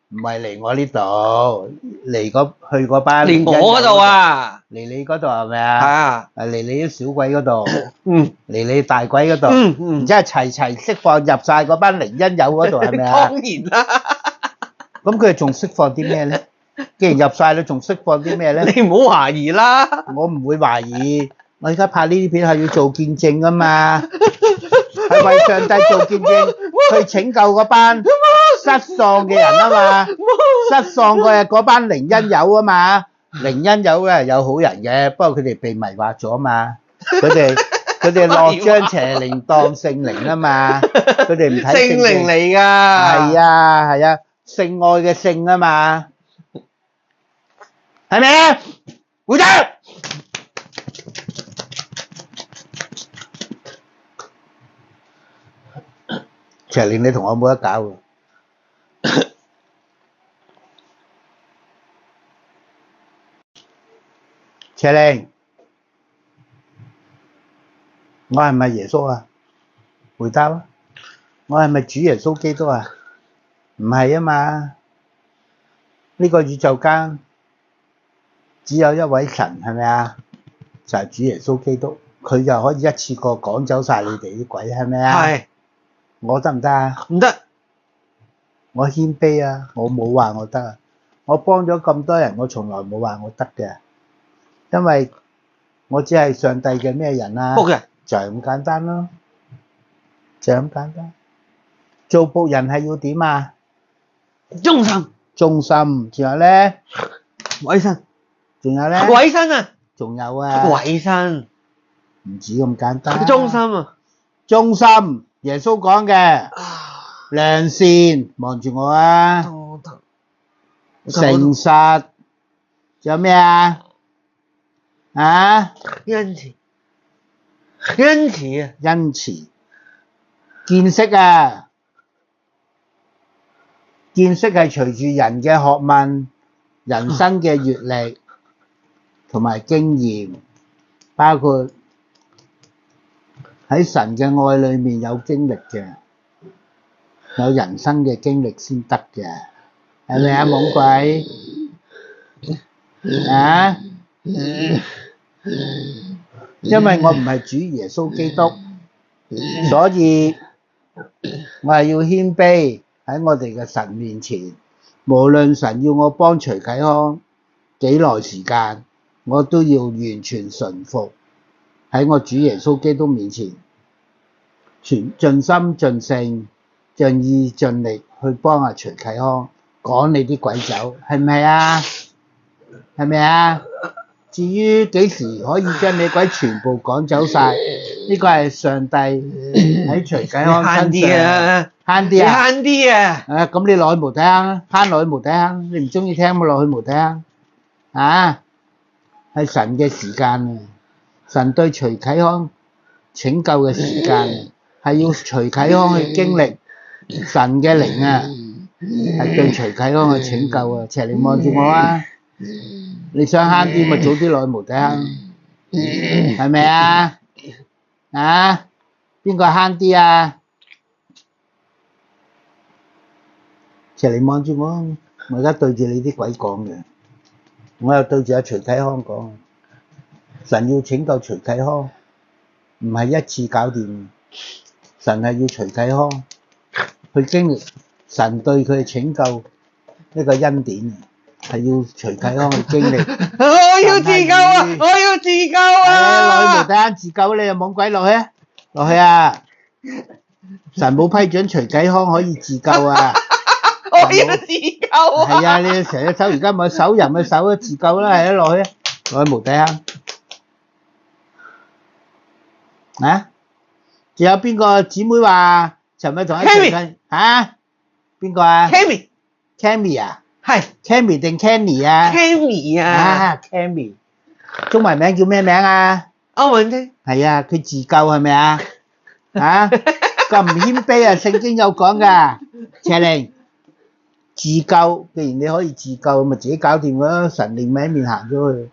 唔係嚟我呢度，嚟去嗰班，連我嗰度啊，嚟你嗰度係咪係啊？啊，嚟你啲小鬼嗰度，嚟你大鬼嗰度，然之後齊釋放入晒嗰班靈恩友嗰度係咪啊？當然啦，咁佢哋仲釋放啲咩咧？既然入晒，你仲釋放啲咩咧？你唔好懷疑啦，我唔會懷疑，我而家拍呢啲片係要做見證㗎嘛，係為上帝做見證，去拯救嗰班失喪嘅人啊嘛，失喪嘅嗰班靈恩友啊嘛，靈恩友咧有好人嘅，不過佢哋被迷惑咗嘛，佢哋落張邪靈當聖靈啊嘛，佢哋唔睇聖靈嚟㗎，係啊，聖愛嘅聖啊嘛，係咪啊？回答。赤玲，你同我冇得搞喎。赤玲，我係咪耶穌啊？回答啊！我係咪主耶穌基督啊？唔係啊嘛，呢個宇宙間只有一位神，係咪啊？就係主耶穌基督，佢就可以一次過趕走晒你哋啲鬼，係咪啊？係，我得唔得啊？唔得，我謙卑啊，我冇話我得啊。我幫咗咁多人，我從來冇話我得嘅，因為我只係上帝嘅咩人啊？僕人，就係咁簡單咯，就係咁簡單。做僕人係要點啊？忠心，忠心，仲有咧，委身，仲有咧，委身啊，仲有啊，委身，唔止咁簡單。忠心啊，忠心，耶穌講嘅良善，望住我啊，誠實，仲有咩啊？啊？恩慈，恩慈啊，恩慈，見識啊！見識係隨住人嘅學問、人生嘅閲歷同埋經驗，包括喺神嘅愛裏面有經歷嘅，有人生嘅經歷先得嘅，係咪啊，懵鬼？啊？因為我唔係主耶穌基督，所以我係要謙卑。喺我哋嘅神面前，無論神要我幫徐啟康幾耐時間，我都要完全順服喺我主耶穌基督面前，全盡心盡性盡意盡力去幫阿徐啟康趕你啲鬼走，係咪啊？係咪啊？至於幾時可以將你鬼全部趕走晒，呢個係上帝喺徐啟康身上。慳啲啊！慳啲啊！咁你落去無底坑，慳落去無底坑，你唔中意聽咪落去無底坑。啊，係神嘅時間啊！神對徐啟康拯救嘅時間啊，係要徐啟康去經歷神嘅靈啊，係對徐啟康去拯救啊！赤你望住我啊！你想慳啲咪早啲落去無底坑，係咪啊？啊，邊個慳啲啊？赤你望住我，我而家對住你啲鬼講嘅，我又對住阿徐啟康講，神要拯救徐啟康，唔係一次搞掂，神係要徐啟康去經歷神對佢嘅拯救一個恩典，係要徐啟康去經歷。我要自救啊！我要自救啊！落去無底坑自救，你又懵鬼落去啊！落去啊！神冇批准徐啟康可以自救啊！我要自救啊！係啊，你成隻手而家冇手人嘅手都自救啦，係啊，落去啊，落去無底坑。啊？仲有邊個姊妹話尋日同一齊嘅？嚇？邊個啊 ？Cammy 啊？係 Cammy 定 Kenny 啊 Cammy 啊！啊 Cammy，中文名叫咩名啊？歐文聽。係啊，佢自救係咪啊？啊？咁唔謙卑啊！聖經有講㗎，赤玲。自救，既然你可以自救，咪自己搞掂咯。神靈咪一面行咗去，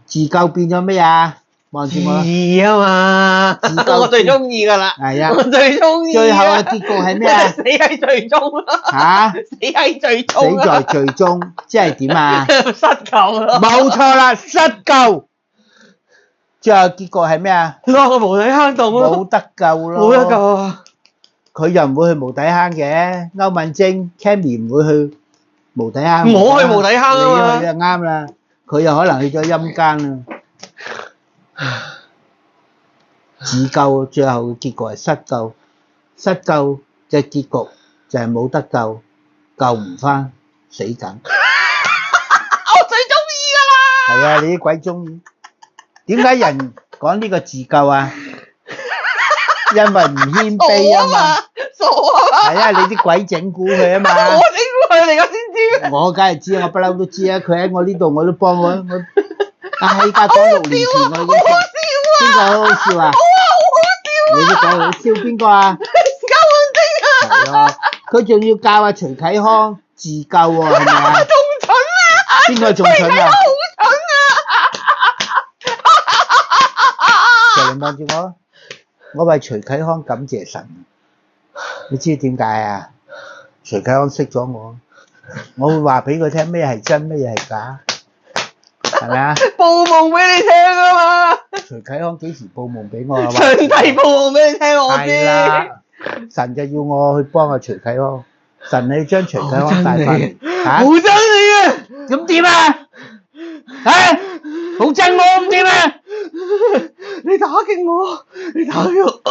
自救變咗咩啊？望住我。自啊嘛，自救我最中意噶啦。係啊。我最中意。最後嘅結局係咩啊？死喺最終啦。嚇！死喺最終。死在最終，即係點啊？失救咯。冇錯啦，失救。最後結局係咩啊？落個無底坑度咯。冇得救咯。冇得救啊！佢又唔會去無底坑嘅，歐敏晶 Cammy 唔會去無底坑。我去無底坑啊嘛！你去就啱啦，佢又可能去咗陰間啦。自救最後嘅結果係失救，失救嘅結局就係冇得救，救唔返，死緊。我最中意㗎啦！係啊，你啲鬼中意。點解人講呢個自救啊？因為唔謙卑啊嘛。傻啊嘛！係啊，你啲鬼整蠱佢啊嘛。我整蠱佢。嚟㗎先知。我梗係知，我不嬲都知啊！佢喺我呢度我都幫我。但係依家講6年前我已經邊個好好笑啊？你都講好笑邊個啊？係啊，佢仲要教阿徐啟康自救喎，係咪啊？仲蠢啊！邊個仲蠢啊？就你望住我為徐啟康感謝神。你知點解啊？徐啟康識咗我會話俾佢聽咩係真，咩係假，係咪啊？報夢俾你聽啊嘛！徐啟康幾時報夢俾我啊？上帝報夢俾你聽，我係知。啦，神就要我去幫阿徐啟康，神你要將徐啟康帶翻嚟嚇。好憎你啊！咁點啊？嚇，好憎我咁點啊？你打擊我，你打擊我。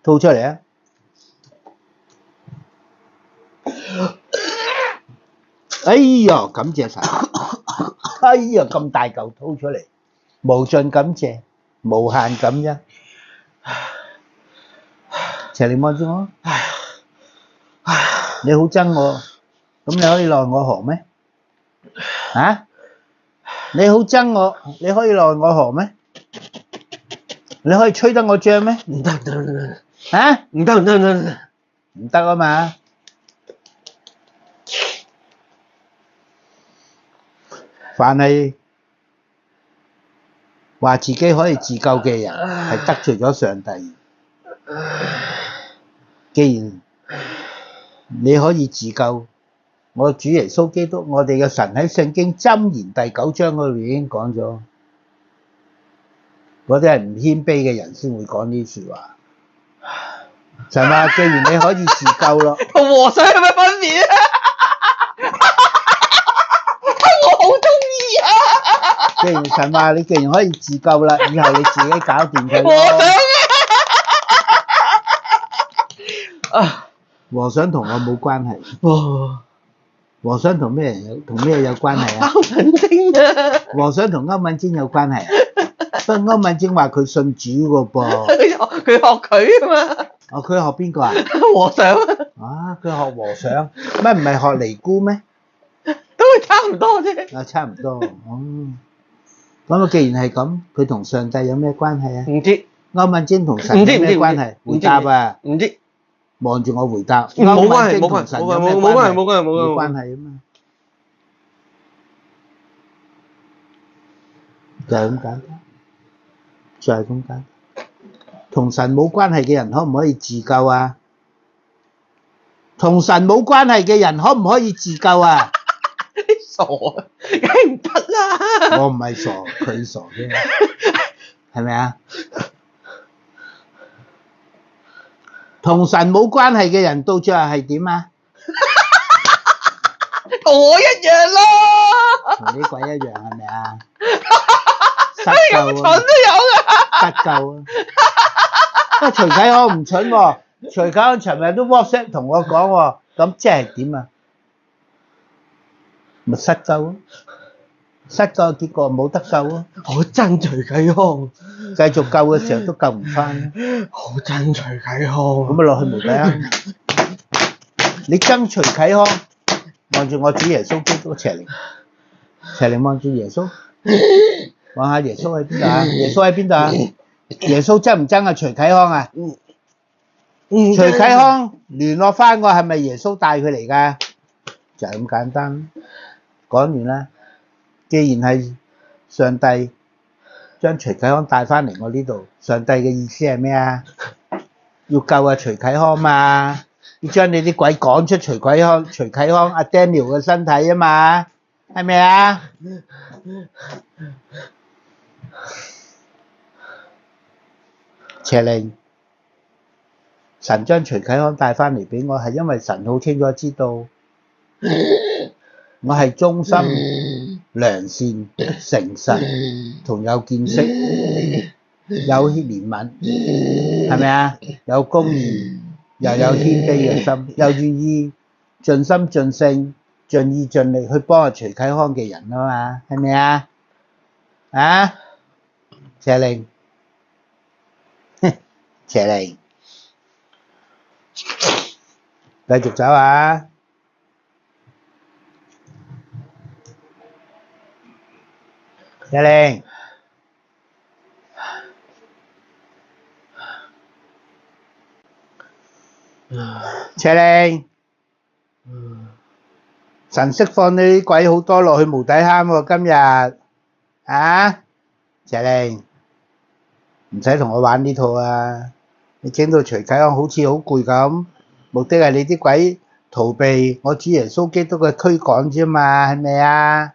吐出嚟啊！哎呀，感謝神！哎呀，咁大嚿吐出嚟，無盡感謝，無限感恩。邪靈望住我，你好憎我，咁你可以奈我何咩？啊？你好憎我，你可以奈我何咩？你可以吹得我脹咩？唔得唔得唔得！啊？唔得唔得唔得！唔得啊嘛！凡係話自己可以自救嘅人，係得罪咗上帝。既然你可以自救，我主耶穌基督，我哋嘅神喺聖經箴言第9章嗰度已經講咗，嗰啲係唔謙卑嘅人先會講呢啲説話。神話，既然你可以自救咯，同和尚有咩分別啊？我好中意啊！既然神話你既然可以自救啦，以後你自己搞掂佢和咯。尚啊！和尚同我冇關係，哇！和尚同咩有關係啊？歐文晶啊！和尚同歐敏晶有關係啊？不過歐敏晶話佢信主個噃。佢學佢啊嘛。哦，佢學邊個啊？和尚啊，佢學和尚，乜唔係學尼姑咩？都係差唔多啫。啊，差唔多。哦，咁啊，既然係咁，佢同上帝有咩關係啊？唔知。歐敏晶同神有咩關係？回答啊！唔知。望住我回答。冇關係，歐敏晶同神有咩關係？冇關係啊嘛。就係咁簡單，就係咁簡單。同神冇關係嘅人可唔可以自救啊？同神冇關係嘅人可唔可以自救啊？你傻啊，梗係唔得啦！我唔係傻，佢傻啫，係咪啊？同神冇關係嘅人到最後係點啊？同我一樣咯，同啲鬼一樣係咪啊？咁蠢都有㗎。得救啊！啊，徐啟康唔蠢喎，徐啟康尋日都 WhatsApp 同我講喎，咁即係點啊？咪失救咯，失救結果冇得救咯。好憎徐啟康，繼續救嘅時候都救唔翻，好憎徐啟康。咁咪落去無底啊！你憎徐啟康，望住我主耶穌基督邪靈，邪靈望住耶穌，望下耶穌喺邊度啊？耶穌喺邊度啊？耶穌憎唔憎啊？徐啟康啊？徐啟康聯絡翻我係咪耶穌帶佢嚟㗎？就係咁簡單。講完啦。既然係上帝將徐啟康帶翻嚟我呢度，上帝嘅意思係咩啊？要救阿徐啟康嘛，要將你啲鬼趕出徐啟康阿 Daniel 嘅身體啊嘛，係咪啊？邪靈，神將徐啟康帶翻嚟俾我，係因為神好清楚知道我係忠心、良善、誠實同有見識，有憐憫，係咪啊？有公義，又有謙卑嘅心，又願意盡心盡性、盡意盡力去幫阿徐啟康嘅人啊嘛，係咪啊？啊，邪靈。邪靈。繼續走啊！謝玲，謝玲，神釋放你啲鬼好多落去無底坑喎，今日啊，謝玲，唔使同我玩呢套啊！你整到徐啟康好似好攰咁，目的係你啲鬼逃避我主耶穌基督嘅驅趕啫嘛，係咪啊？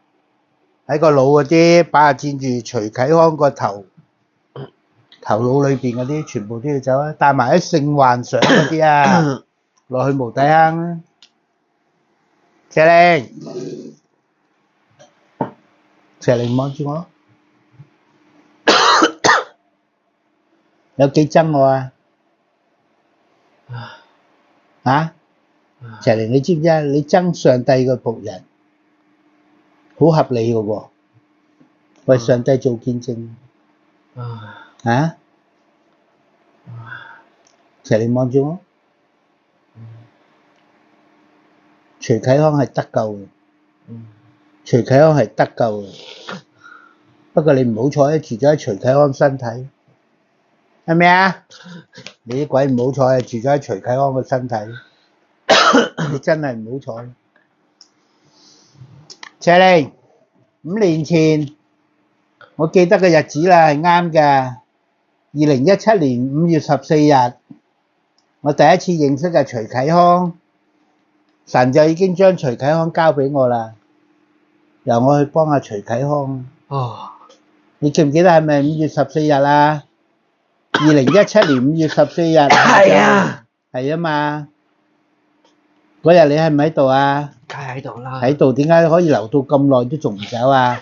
喺個腦嗰啲把佔住徐啟康個頭腦裏邊嗰啲，全部都要走啊！帶埋啲性幻想嗰啲啊，落去無底坑啦！謝玲，謝玲望住我，有幾憎我啊？啊？謝玲，你知唔知啊？你憎上帝嘅僕人，好合理嘅喎，為上帝做見證。啊？謝玲望住我，徐啟康係得救嘅，徐啟康係得救嘅，不過你唔好彩住咗喺徐啟康身體，係咪啊？你啲鬼唔好彩住咗喺徐啟康嘅身體，你真係唔好彩。謝玲，5年前我記得嘅日子啦，係啱嘅。2017年5月14日，我第一次認識嘅徐啟康，神就已經將徐啟康交俾我啦，由我去幫下徐啟康。你記唔記得係咪5月14日啊？2017年5月14日。係啊，係啊嘛。嗰日你喺唔喺度啊？梗係喺度啦。喺度，點解可以留到咁耐都仲唔走啊？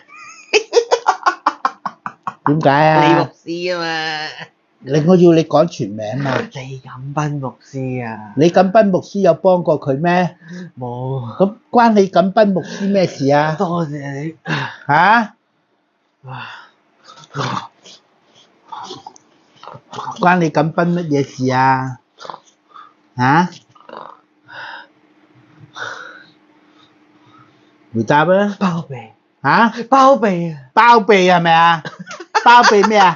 點解啊？李牧師啊嘛。我要你講全名嘛。李錦斌牧師啊。李錦斌牧師有幫過佢咩？冇。咁關李錦斌牧師咩事啊？多謝你。嚇？關李錦斌乜嘢事啊？嚇？回答啊！包庇。嚇？包庇啊！包庇係咪啊？包庇咩啊？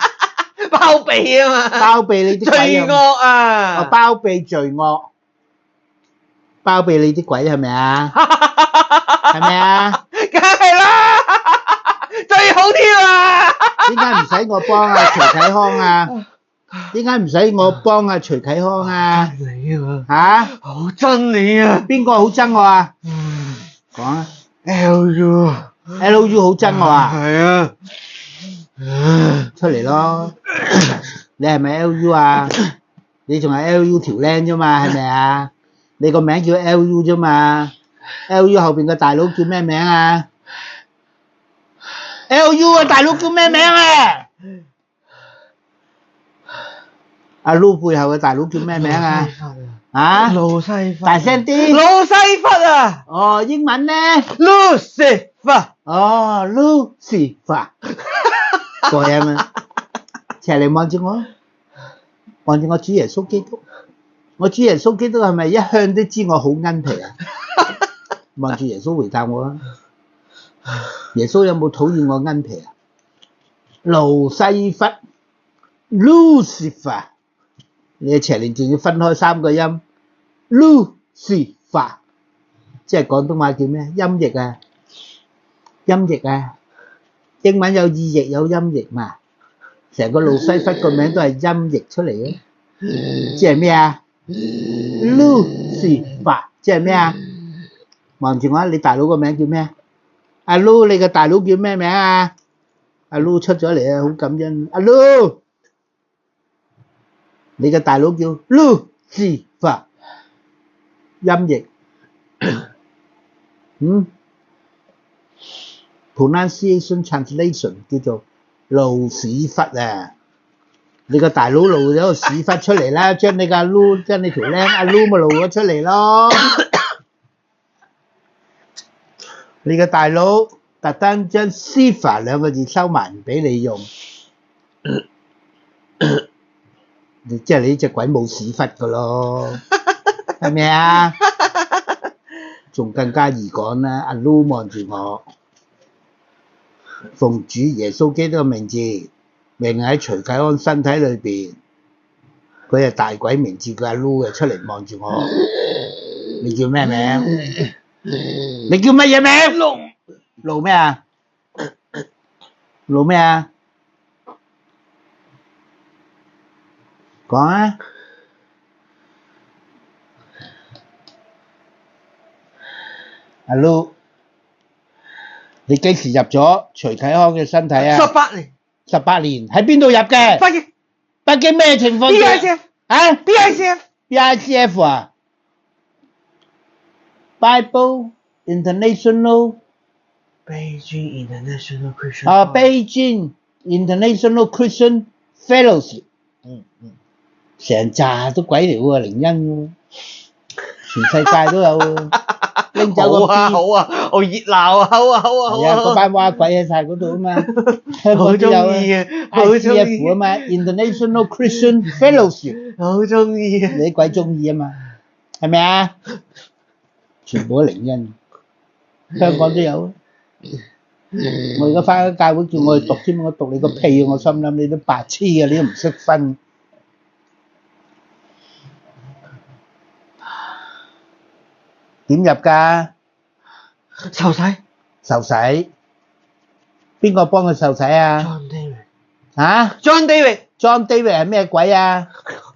包庇啊嘛！包庇你啲鬼罪惡啊！包庇罪惡，包庇你啲鬼係咪啊？係咪啊？梗係啦，最好添啊！點解唔使我幫阿徐啟康啊？點解唔使我幫阿徐啟康啊？你啊！嚇？好憎你啊！邊個好憎我啊？講啊 ！LU 好憎我啊？係啊！出嚟咯！你係咪 LU 啊？你仲係 LU 條僆啫嘛？係咪啊？你個名叫 LU 啫嘛 ？LU 後邊嘅大佬叫咩名啊？LU 嘅大佬叫咩名啊？阿 Lu 背後嘅大佬叫咩名啊？啊？路西弗。大聲啲！路西弗啊！哦，英文咧 ？Lucifer。哦 ，Lucifer。過癮啊！謝玲望住我，望住我主耶穌基督。我主耶穌基督係咪一向都知我好奀皮啊？望住耶穌回答我啊！耶穌有冇討厭我奀皮啊？路西弗 ，Lucifer， 你嘅謝玲仲要分開3個音 ，Lucifer， 即係廣東話叫咩？音譯啊，音譯啊。英文有意譯有音譯嘛？成個路西弗個名都係音譯出嚟嘅，即係咩啊 ？Lucifer， 即係咩啊？望住我，你大佬個名叫咩？阿 Lu， 你個大佬叫咩名啊？阿 Lu 出咗嚟啊，好感恩。阿 Lu， 你個大佬叫 Lucifer， 音譯，pronunciation translation 叫做路屎忽啊！你個大佬露咗個屎忽出嚟啦，將你個阿 Lu， 將你條僆阿 Lu 咪露咗出嚟咯。你個大佬特登將 Sifa 2個字收埋唔俾你用，即係你呢隻鬼冇屎忽噶咯，係咪啊？仲更加易講啦。阿 Lu 望住我，奉主耶穌基督嘅名字，命喺徐啟安身體裏邊，佢係大鬼名字叫阿 Lu 嘅，出嚟望住我。你叫咩名？你叫乜嘢名？路咩啊？路咩啊？講啊！阿 Lu， 你幾時入咗徐啟康嘅身體啊18年， 18年，喺邊度入嘅？北京北京咩情況 BICF 啊 BICF ？BICF 啊 ？Bible International Beijing International Christian 啊 ，Beijing International Christian Fellowship， 成扎都鬼嚟喎，靈恩喎，全世界都有喎，拎走個 B， 好啊，好熱鬧啊，好啊，好啊，好係啊，嗰啊，班蛙鬼喺晒嗰度啊嘛，香好港都中有啊意啊，好中，ICF 啊意，嘛，International Christian Fellowship，好中意啊，你鬼中意啊嘛，係咪啊？全部都靈恩，香港都有啊。我而家翻咗教會叫我去讀添，我讀你個屁啊！我心諗你都白痴啊，你都唔識分。點入㗎？受洗受洗？邊個幫佢受洗啊？ John David， 嚇 John David ？John David 係咩鬼啊？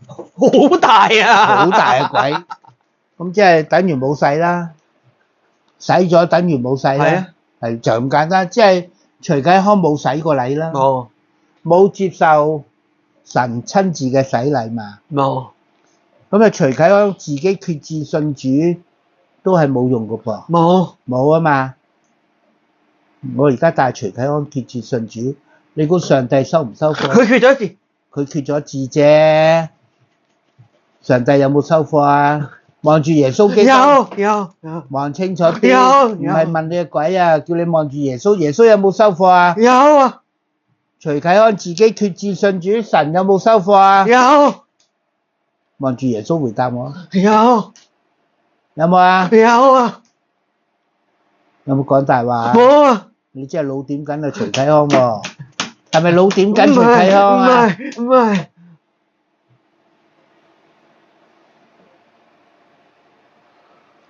好大啊，好大嘅鬼，咁即係等於冇洗啦，洗咗等於冇洗係啦啊，係就咁簡單，即係徐啟康冇洗過禮啦，冇冇接受神親自嘅洗禮嘛，冇咁啊徐啟康自己決志信主都係冇用嘅噃，冇，冇啊嘛，我而家帶徐啟康決志信主，你估上帝收唔收貨？佢決咗志，佢決咗志啫，上帝有冇收貨啊？望住耶穌基督。有，望清楚啲，有唔係問你個鬼啊，叫你望住耶穌，耶穌有冇收貨啊？有啊，徐啟安自己決志信主，神有冇收貨啊？有，望住耶穌回答我，有，有冇啊？有啊，有冇講大話？冇啊，你真係老點緊啊，徐啟康喎，係咪老點緊徐啟康啊？唔係，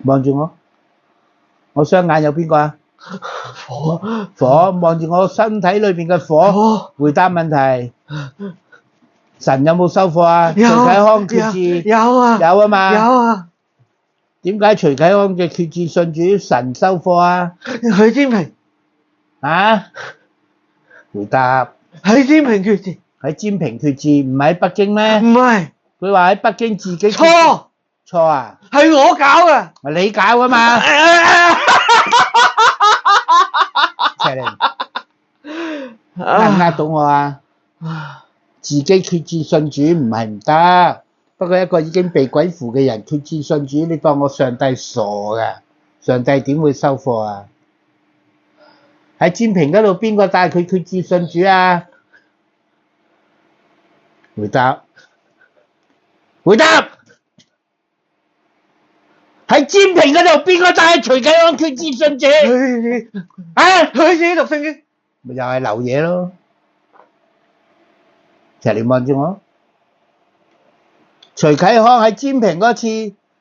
望住我，我雙眼有邊個啊？火，望住我身體裏邊嘅火，回答問題。神有冇收貨啊？徐啟康決志有啊，有啊嘛？有啊，點解徐啟康嘅決志信主神收貨啊？許占平啊？回答喺占平決志，喺占平決志，唔係喺北京咩？唔係，佢話喺北京自己錯，錯啊！係我搞嘅，咪你搞啊嘛？邪靈呃唔呃到我啊？自己決志信主唔係唔得，不過一個已經被鬼附嘅人決志信主，你當我上帝傻㗎？上帝點會收貨啊？喺占平嗰度邊個帶佢決志信主啊？回答，回答！喺占平嗰度邊個帶徐啟安決志信主？啊！佢自己讀聖經，咪又係流嘢咯！齊嚟望住我，徐啟康喺占平嗰次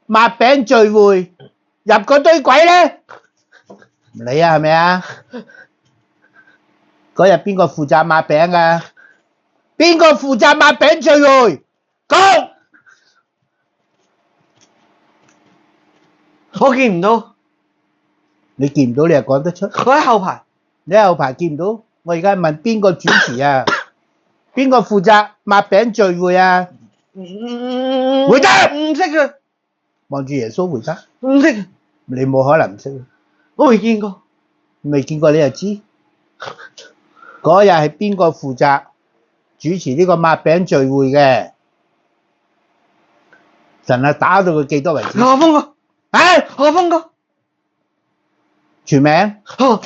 擘餅聚會入嗰堆鬼咧，唔理啊，係咪啊？嗰日邊個負責擘餅啊？邊個負責擘餅聚會？講！我見唔到，你見唔到你又講得出？我喺後排，你喺後排見唔到？我而家問邊個主持啊？邊個負責擘餅聚會啊？回答！唔識嘅，望住耶穌回答。唔識，你冇可能唔識，我未見過，未見過你就知。嗰日係邊個負責主持呢個擘餅聚會嘅？神啊，打到佢記得為止。何峰哥，啊，何峰哥，全名何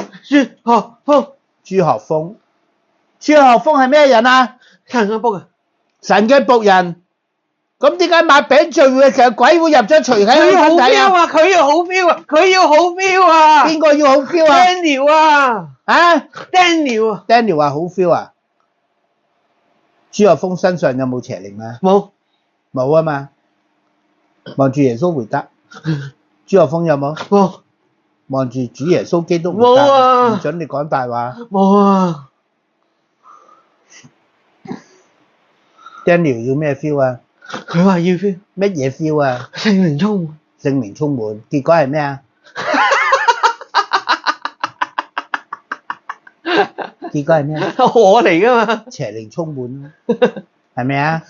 峰，朱學峰。朱學峰係咩人啊？神嘅僕人，神嘅僕人。咁點解擘餅聚會嘅時候鬼會入咗徐啟佢要好安身體 feel 啊？啊！佢要好 feel 啊！佢要好 feel 啊邊個要好 feel 啊？ ！Daniel 啊啊，Daniel 啊， ，Daniel 話好 feel 啊。朱學峰身上有冇邪靈啊？冇冇啊嘛。望住耶穌回答。朱學峰有冇？冇望住主耶穌基督回冇答。啊唔准你講大話。冇啊！ Daniel 要咩 feel 啊？佢話要 feel 乜嘢 feel 啊？聖靈充滿，聖靈充滿，結果係咩啊？結果係咩啊？我嚟噶嘛？邪靈充滿，係咪啊？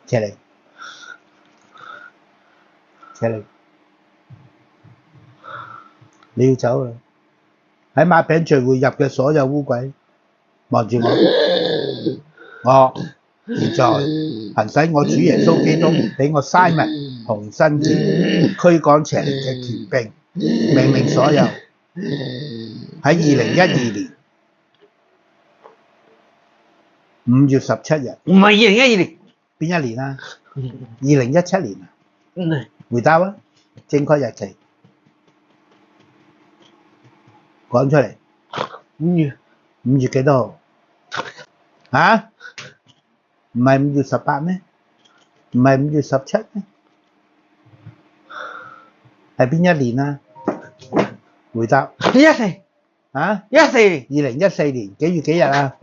邪靈，邪靈，你要走啦！喺擘餅聚會入嘅所有污鬼，望住我，我現在行使我主耶穌基督俾我 Simon 洪新傑驅趕邪靈嘅權柄，命令所有喺2012年5月17日，唔係2012年，邊一年啊？2017年啊？嗯，回答啊！正確日期講出嚟。5月幾多號？嚇？唔係5月18咩？唔係5月17咩？係邊一年啊？回答。14嚇14 ？2014年幾月幾日啊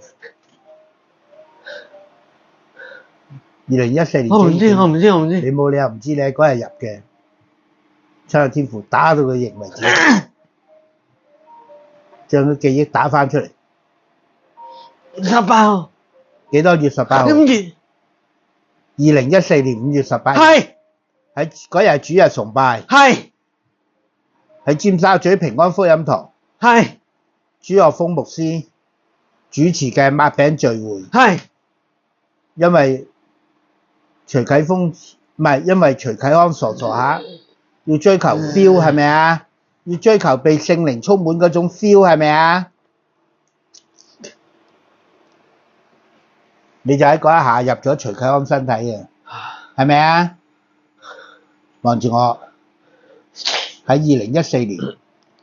？2014年我唔知，我唔知，我唔你知。冇理由唔知你喺嗰日入嘅。七日天父打到佢認為止，將佢記憶打翻出嚟。18號，幾多月18號？ 5月， 2014年5月18日。係喺嗰日主日崇拜，係喺尖沙咀平安福音堂，係朱學峰牧師主持嘅擘餅聚會。係因為徐啟峰唔係，因為徐啟安傻下要追求 feel 係咪啊？要追求被聖靈充滿嗰種 feel 係咪啊？你就喺嗰一下入咗徐啟安身體嘅，係咪啊？望住我喺2014年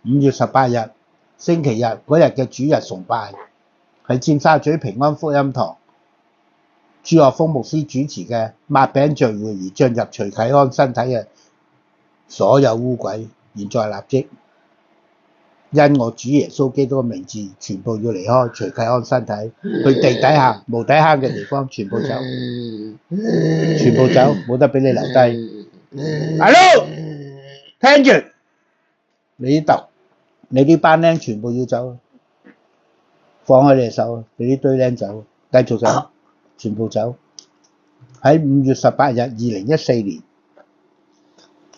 5月18日星期日嗰日嘅主日崇拜，喺尖沙咀平安福音堂。朱學峰牧師主持嘅擘餅聚會而進入徐啟安身體嘅所有污鬼，現在立即因我主耶穌基督嘅名字，全部要離開徐啟安身體，去地底下無底坑嘅地方，全部走，全部走，冇得俾你留低。Hello，聽住，你呢班僆全部要走，放開你隻手，你呢堆僆走，繼續走。全部走。喺5月18日2014年，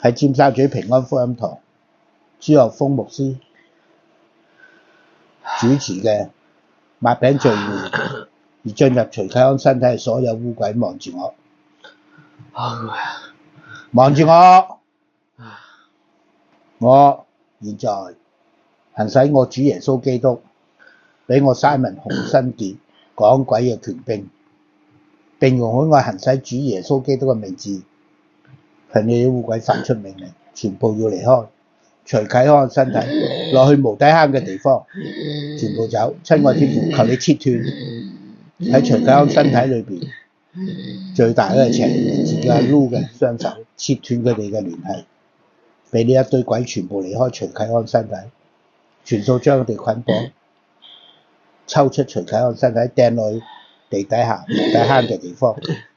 喺尖沙咀平安福音堂，朱學峰牧師主持嘅擘餅聚會，而進入徐啟安身體嘅所有污鬼望住我，望住我，我現在行使我主耶穌基督俾我 Simon 洪新傑講鬼嘅權柄。並容許我行使主耶穌基督嘅名字，向你啲污鬼發出命令，全部要離開徐啟安身體，落去無底坑嘅地方，全部走。親愛天父，求你切斷喺徐啟安身體裏邊最大嗰個邪靈自己阿 Lu 嘅雙手，切斷佢哋嘅聯繫，俾呢一堆鬼全部離開徐啟安身體，全數將佢哋捆綁，抽出徐啟安身體掟落去地底下無底坑嘅地方，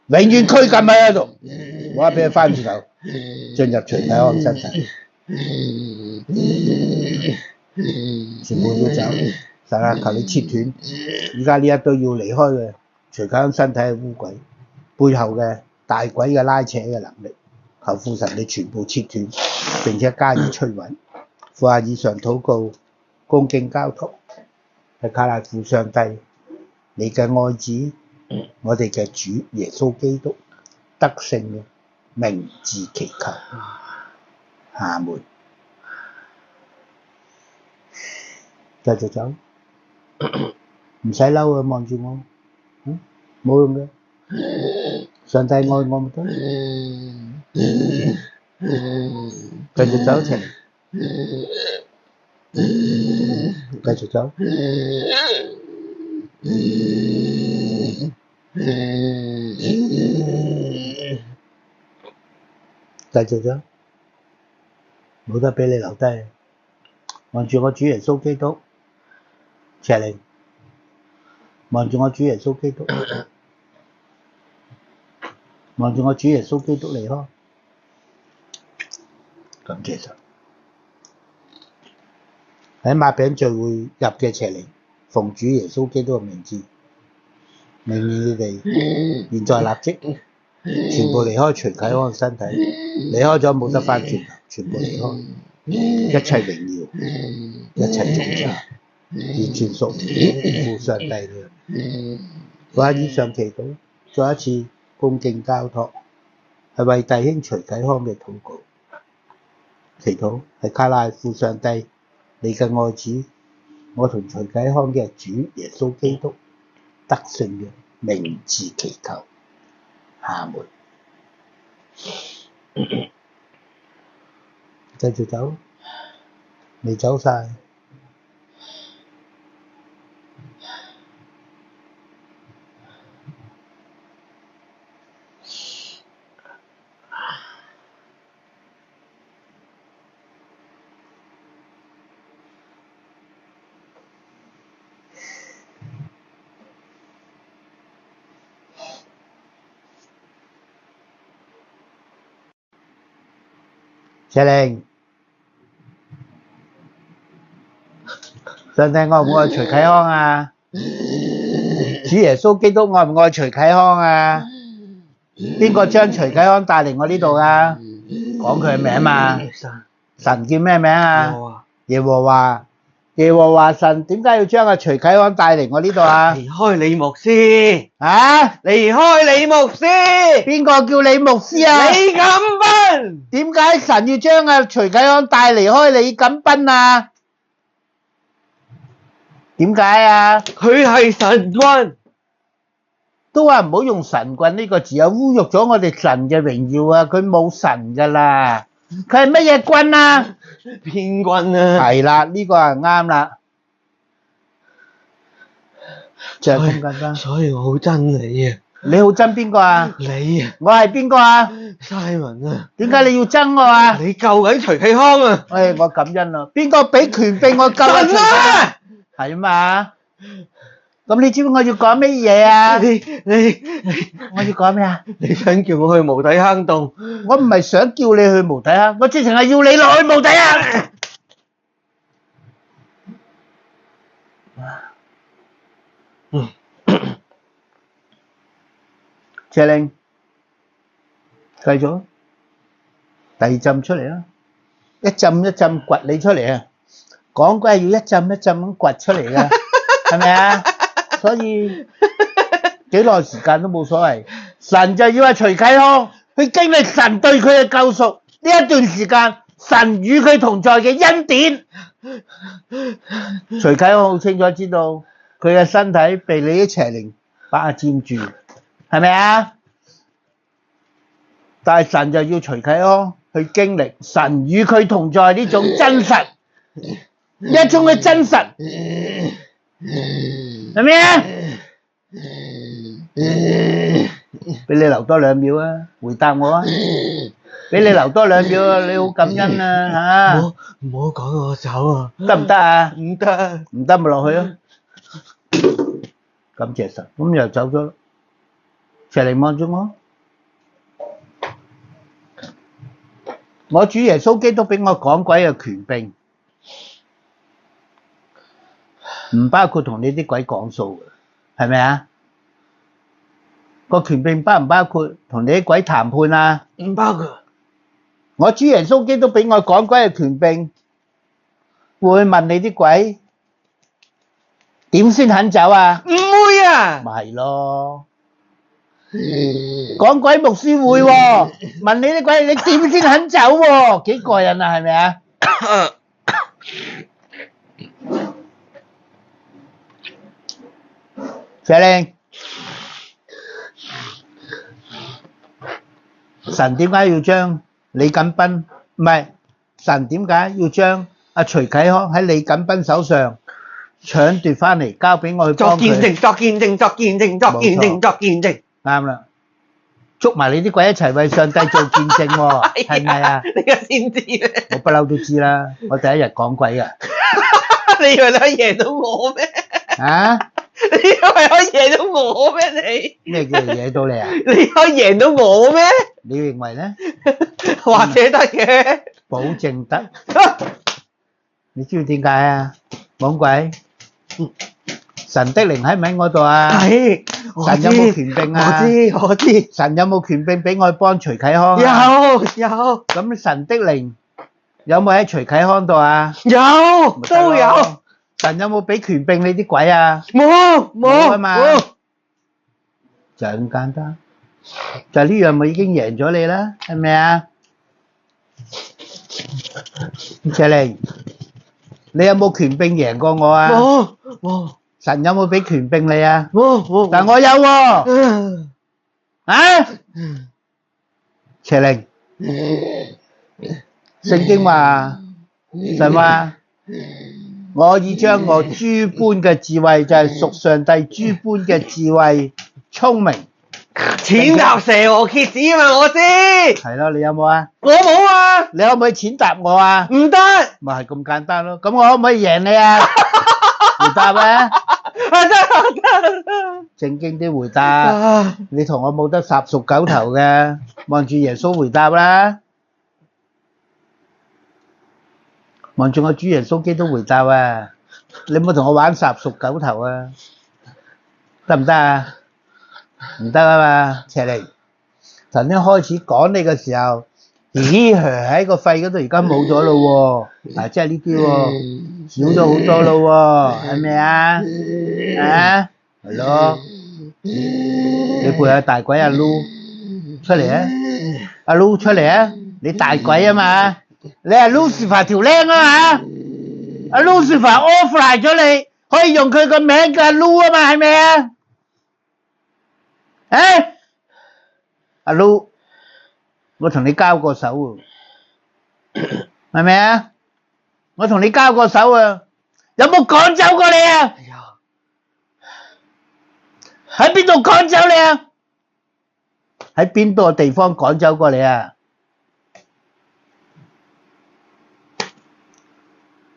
永遠拘禁喺度，冇得俾佢翻轉頭進入徐啟安身體，全部要走。神啊，求你切斷，而家呢一堆要離開嘅徐啟安身體嘅污鬼背後嘅大鬼嘅拉扯嘅能力，求父神你全部切斷，並且加以摧毀。父下以上禱告，恭敬交託，係卡拉父上帝。你嘅愛子，我哋嘅主耶穌基督得勝嘅明字祈求，廈門。繼續走，唔使嬲啊！望住我，冇用嘅。上帝愛我咪得。繼續走情，繼續走。繼續走，冇得俾你留低。望住我主耶穌基督，邪靈，望住我主耶穌基督，望住我主耶穌基督離開。感謝神。喺擘餅聚會入嘅邪靈，奉主耶穌基督嘅名字，命令你哋現在立即全部離開徐啟康嘅身體，離開咗冇得返轉頭，全部離開，一切榮耀，一切頌讚，完全屬父上帝嘅。我喺以上祈禱，再一次恭敬交託，係為弟兄徐啟康嘅禱告。祈禱係卡拉父上帝，你嘅愛子，我同徐啟康嘅主耶穌基督得勝嘅名字祈求，廈門。繼續走，未走晒。邪靈，上帝愛唔愛徐啟康啊？主耶穌基督愛唔愛徐啟康啊？邊個將徐啟康帶嚟我呢度啊？講佢嘅名嘛？神叫咩名啊？耶和華。耶和華神點解要將阿徐啟康帶嚟我呢度啊？離開李牧師啊！離開李牧師，邊個叫李牧師啊？李錦斌，點解神要將阿徐啟康帶離開李錦斌啊？點解啊？佢係神棍，都話唔好用神棍呢個字啊，侮辱咗我哋神嘅榮耀啊！佢冇神噶啦，佢係乜嘢棍啊？騙棍啊！係啦，呢個係啱啦，就係咁簡單。所以我好憎你啊！你好憎邊個啊？你啊，我係邊個啊？ Simon 啊！點解你要憎我啊？你救緊徐啟康啊！我感恩啊！邊個俾權柄我救啊？神啊！係嘛？咁你知唔知我要講乜嘢啊？我要講咩啊？你想叫我去無底坑洞？我唔係想叫你去無底坑，我直情係要你落去無底坑。邪靈，繼續，第二浸出嚟啦，一浸一浸掘你出嚟啊！講鬼係要一浸一浸咁掘出嚟噶，係咪啊？所以幾耐時間都冇所謂，神就要阿徐啟康去經歷神對佢嘅救贖呢一段時間，神與佢同在嘅恩典。徐啟康好清楚知道佢嘅身體被你啲邪靈霸佔住，係咪啊？但係神就要徐啟康去經歷神與佢同在呢種真實，一種嘅真實。係咩啊？俾你留多2秒啊！回答我啊！俾你留多2秒啊！你好感恩啊嚇！唔好趕我走啊！得唔得啊？唔得，唔得咪落去咯。感謝神，咁又走咗。邪靈望住我，我主耶穌基督俾我趕鬼嘅權柄。唔包括同你啲鬼講數嘅，係咪啊？個權柄包唔包括同你啲鬼談判啊？唔包括。我主耶穌基督俾我趕鬼嘅權柄，會問你啲鬼點先肯走啊？唔會啊！咪係咯，講鬼牧師會喎，問你啲鬼，你點先肯走喎？幾過癮啊，係咪啊？謝玲，神點解要將李錦斌唔係神點解要將阿徐啟康喺李錦斌手上搶奪翻嚟，交俾我去幫佢？作見證。啱啦，捉埋你啲鬼一齊為上帝做見證喎，係咪啊？你而家先知咩？我不嬲都知啦，我第一日講鬼啊！你以為你可以贏到我咩？啊？你以為可以贏到我咩？你咩叫惹到你啊？你可以贏到我咩？你認為咧？或者得嘅，保證得。你知唔知點解啊？講鬼，神的靈喺唔喺我度啊？係，神有冇權柄啊？我知。神有冇權柄俾我去幫徐啟康啊？有。咁神的靈有冇喺徐啟康度啊？有，都有。神有冇俾權柄你啲鬼啊？冇啊嘛，就係咁簡單。就呢樣咪已經贏咗你啦，係咪啊？謝玲，你有冇權柄贏過我啊？冇。神有冇俾權柄你啊？冇。但我有喎。啊？謝玲，聖經話，神話，我已將我諸般嘅智慧，就係屬上帝諸般嘅智慧、聰明。踐踏蛇和蠍子啊嘛，我知。係咯，你有冇啊？我冇啊。你可唔可以踐踏我啊？唔得。咪係咁簡單咯。咁我可唔可以贏你啊？回答啊！得。正經啲回答。你同我冇得十屬九頭嘅，望住耶穌回答啦。望住我主耶穌基督回答啊！你唔好同我玩十屬九頭啊？得唔得啊？唔得啊嘛，謝玲。頭先開始講你嘅時候，咦喺個肺嗰度，而家冇咗咯喎，嗱即係呢啲喎，少咗好多咯喎，係咪啊？啊，係咯。你背下大鬼阿 Lu 出嚟啊！阿 Lu 出嚟啊！你大鬼啊嘛，你係 Lucifer 條僆啊嘛，阿 Lucifer offline 咗你，可以用佢個名叫阿 Lu 啊嘛，係咪啊？誒，阿 Lu，我同你交過手喎，係咪啊？我同你交過手啊，有冇趕走過你啊？喺邊度趕走你啊？喺邊度地方趕走過你啊？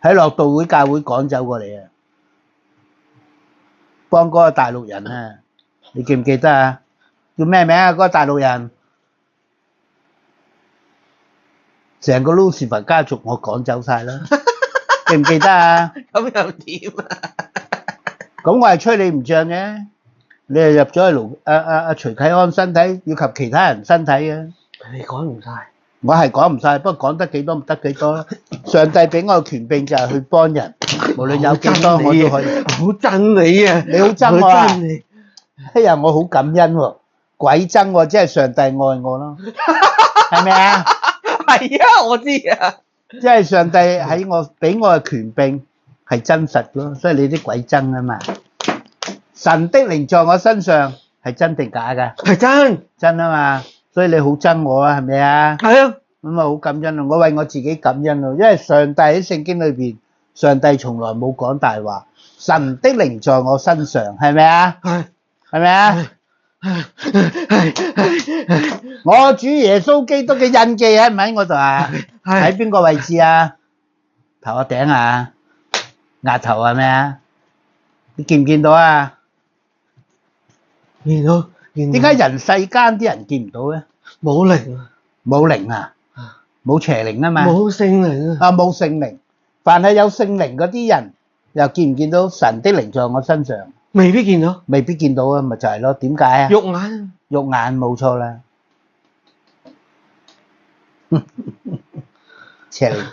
喺樂道會教會趕走過你啊？幫嗰個大陸人啊，你記唔記得啊？叫咩名啊？嗰個大陸人，成個 Lucifer 家族我趕走晒啦，記唔記得啊？咁又點啊？咁我係吹你唔脹嘅，你係入咗去徐啟安身體以及其他人身體嘅。你講唔晒。我係講唔晒，不過講得幾多唔得幾多啦。上帝俾我嘅權柄就係去幫人，無論有幾多我都可以。好憎你啊！你好憎我啊！哎呀，我好感恩喎，鬼憎我，即係上帝愛我咯，係咪啊？係啊，我知啊。即係上帝喺我俾我嘅權柄係真實咯，所以你啲鬼憎啊嘛。神的靈在我身上係真定假㗎？係真啊嘛，所以你好憎我啊，係咪啊？係啊。咁啊好感恩啊！我為我自己感恩咯，因為上帝喺聖經裏邊，上帝從來冇講大話。神的靈在我身上，係咪啊？係咪啊？我主耶穌基督嘅印記喺唔喺我度啊？喺邊個位置啊？頭殼頂啊？額頭係咪啊？你見唔見到啊？見到。點解人世間啲人見唔到咧？冇靈啊！冇靈啊！冇邪靈啊嘛！冇聖靈啊！啊冇聖靈，凡係有聖靈嗰啲人，又見唔見到神的靈在我身上？未必見到。未必見到啊，咪就係咯。點解啊？肉眼。肉眼冇錯啦。邪靈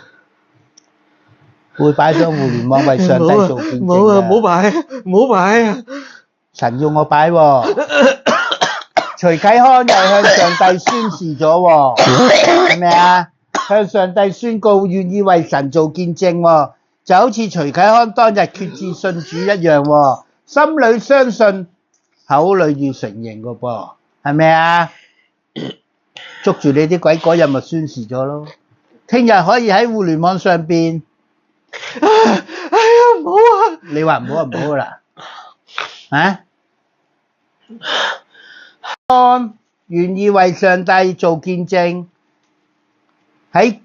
會擺上互聯網為上帝做見證㗎。冇啊！唔好擺啊！神要我擺喎。徐啟康又向上帝宣示咗喎，係咪啊？向上帝宣告願意為神做見證喎，就好似徐啟康當日決志信主一樣喎，心裏相信，口裏要承認個噃，係咪啊？捉住你啲鬼嗰日咪宣示咗咯，聽日可以喺互聯網上邊，哎呀唔好啊！你話唔好就唔好噶啦，啊？安願意為上帝做見證，喺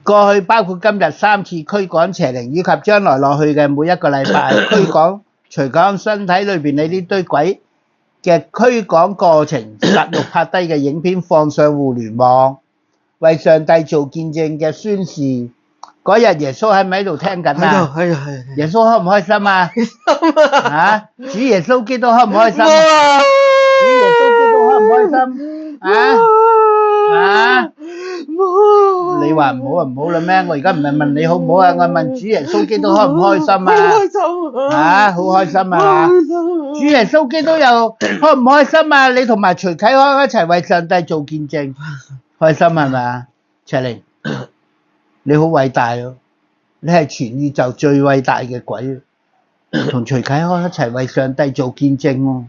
過去包括今日3次驅趕邪靈，以及將來落去嘅每一個禮拜驅趕徐啟康身體裏邊你呢堆鬼嘅驅趕過程，實錄拍低嘅影片放上互聯網，為上帝做見證嘅宣示。嗰日耶穌喺咪喺度聽緊啊？係。耶穌開唔開心啊？啊！主耶穌基督開唔開心啊？主耶穌基督開唔開心？啊！你話唔好就唔好啦咩？我而家唔係問你好唔好啊，我問主耶穌基督開唔開心啊？開心啊！好開心啊！主耶穌基督又開唔開心啊？你同埋徐啟康一齊為上帝做見證，開心係咪啊？卓玲，你好偉大咯！你係全宇宙最偉大嘅鬼，同徐啟康一齊為上帝做見證喎，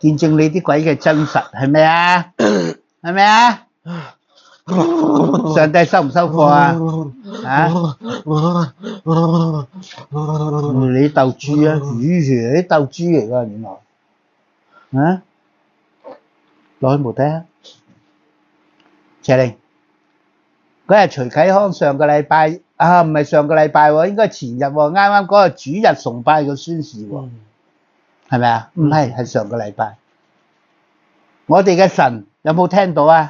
見證你啲鬼嘅真實，係咪啊？係咪啊？上帝收唔收貨啊？啊？你鬥豬啊？咦？你鬥豬嚟㗎原來？啊？攞去冇睇啊？卓玲。嗰日徐啟康上個禮拜啊，唔係上個禮拜喎，應該前日喎，啱啱嗰個主日崇拜嘅宣示喎，係咪啊？唔係，係上個禮拜。我哋嘅神有冇聽到啊？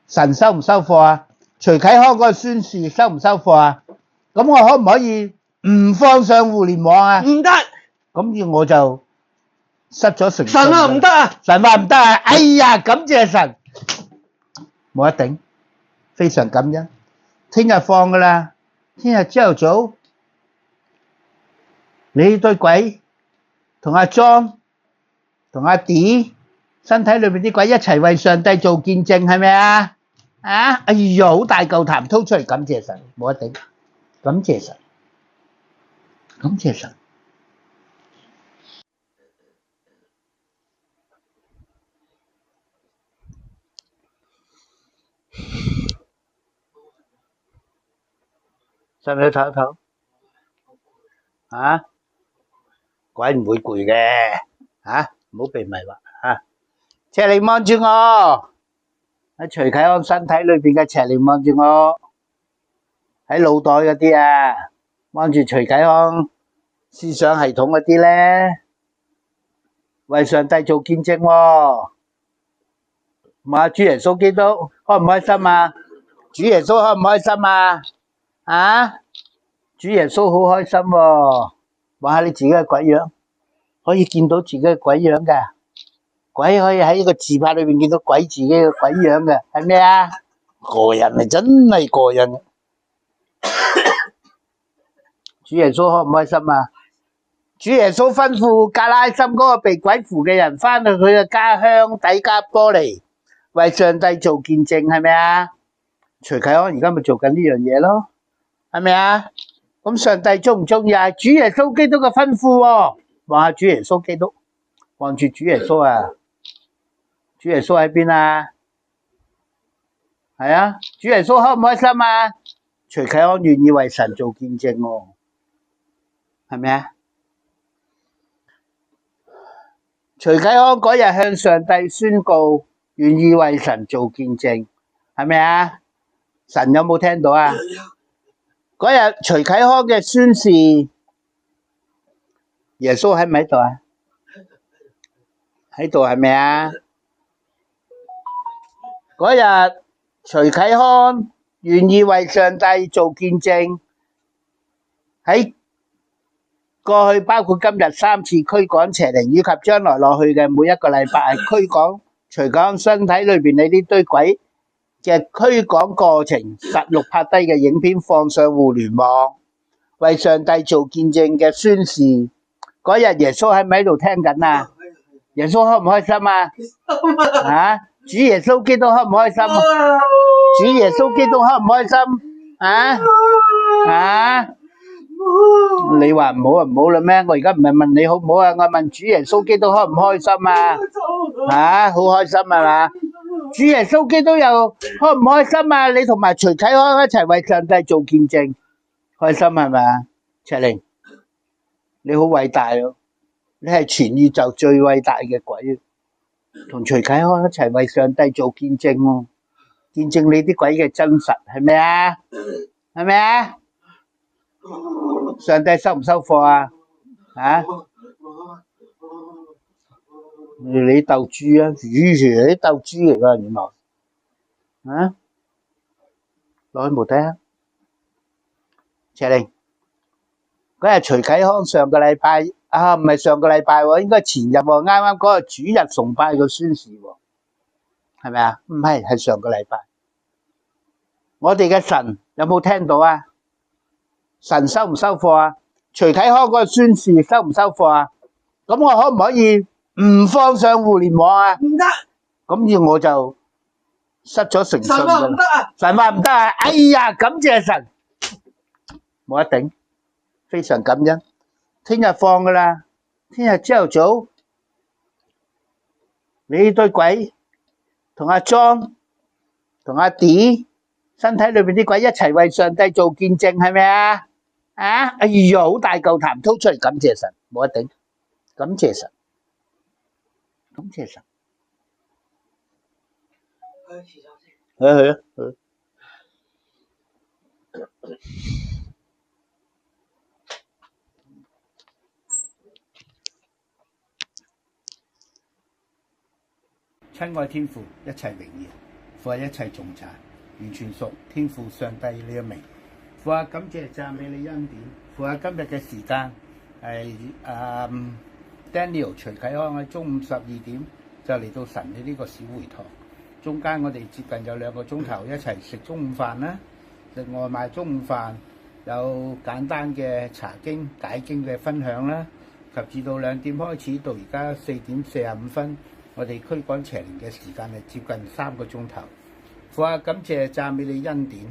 神收唔收貨啊？徐啟康嗰個宣示收唔收貨啊？咁我可唔可以唔放上互聯網啊？唔得，咁我就失咗誠信。神話唔得啊！神話唔得啊！哎呀，感謝神，冇得頂。非常感恩，聽日放噶啦，聽日朝頭早，你對鬼同阿莊同阿 D 身體裏邊啲鬼一齊為上帝做見證，係咪啊？啊！哎呀，好大嚿痰吐出嚟，感謝神，冇得頂，感謝神，感謝神。使唔使唞一唞？啊？鬼唔會攰嘅，嚇唔好被迷惑嚇。赤靈望住我，喺徐啟康身體裏邊嘅赤靈望住我，喺腦袋嗰啲啊，望住徐啟康思想系統嗰啲咧，為上帝做見證喎。嘛，主耶穌基督開唔開心啊？主耶穌開唔開心啊？啊！主耶穌好開心喎，望下你自己嘅鬼樣，可以見到自己嘅鬼樣㗎，鬼可以喺一個自拍裏邊見到鬼自己嘅鬼樣嘅，係咩啊？過癮啊，真係過癮！主耶穌開唔開心啊？主耶穌吩咐格拉森嗰個被鬼附嘅人翻去佢嘅家鄉底加波利，為上帝做見證，係咪啊？徐啟康而家咪做緊呢樣嘢咯。係咪啊？咁上帝中唔中意啊？主耶穌基督嘅吩咐喎，望下主耶穌基督，望住主耶穌啊！主耶穌喺邊啊？係啊！主耶穌開唔開心啊？徐啟康願意為神做見證喎，係咪啊？徐啟康嗰日向上帝宣告願意為神做見證，係咪啊？神有冇聽到啊？嗰日徐啟康嘅宣示，耶穌喺唔喺度啊？喺度係咪啊？嗰日徐啟康願意為上帝做見證，喺過去包括今日3次驅趕邪靈，以及將來落去嘅每一個禮拜驅趕徐啟康身體裏邊你呢堆鬼嘅驅趕過程，實錄拍低嘅影片放上互聯網，為上帝做見證嘅宣示。嗰日耶穌喺咪喺度聽緊啊？耶穌開唔開心啊？啊，主耶穌基督開唔開心啊？主耶穌基督開唔開心啊？啊？你話唔好就唔好啦咩？我而家唔係問你好唔好啊，我問主耶穌基督開唔開心啊？啊，好開心係嘛？主耶穌基督又開唔開心啊？你同埋徐啟康一齊為上帝做見證，開心係咪啊？赤玲，你好偉大咯！你係全宇宙最偉大嘅鬼，同徐啟康一齊為上帝做見證喎，見證你啲鬼嘅真實，係咪啊？係咪啊？上帝收唔收貨啊？啊？你鬥豬啊？魚你鬥豬嚟噶，原來啊？攞去冇睇啊？赤玲，嗰日徐啟康上個禮拜啊，唔係上個禮拜喎，應該前日喎，啱啱嗰個主日崇拜個宣示喎，係咪啊？唔係，係上個禮拜。我哋嘅神有冇聽到啊？神收唔收貨啊？徐啟康嗰個宣示收唔收貨啊？咁我可唔可以唔放上互聯網啊？唔得，咁要我就失咗誠信神話唔得啊！神話唔得啊！哎呀，感謝神，冇得頂，非常感恩。聽日放噶啦，聽日朝頭早，你呢堆鬼同阿莊同阿 D 身體裏邊啲鬼一齊為上帝做見證，係咪啊？啊！哎呀，好大嚿痰吐出嚟，感謝神，冇得頂，感謝神，感謝神。去啊！親愛天父，一切榮耀，父啊，一切頌讚，完全屬天父上帝呢一名。父啊，感謝讚美你恩典。父啊，今日嘅時間係Daniel 徐啟康喺中午12點就嚟到神嘅呢個小會堂，中間我哋接近有2個鐘頭一齊食中午飯啦，食外賣中午飯，有簡單嘅查經解經嘅分享啦，及至到2點開始到而家4點45分。我哋驅趕邪靈嘅時間係接近3個鐘頭。父啊，感謝讚美你恩典。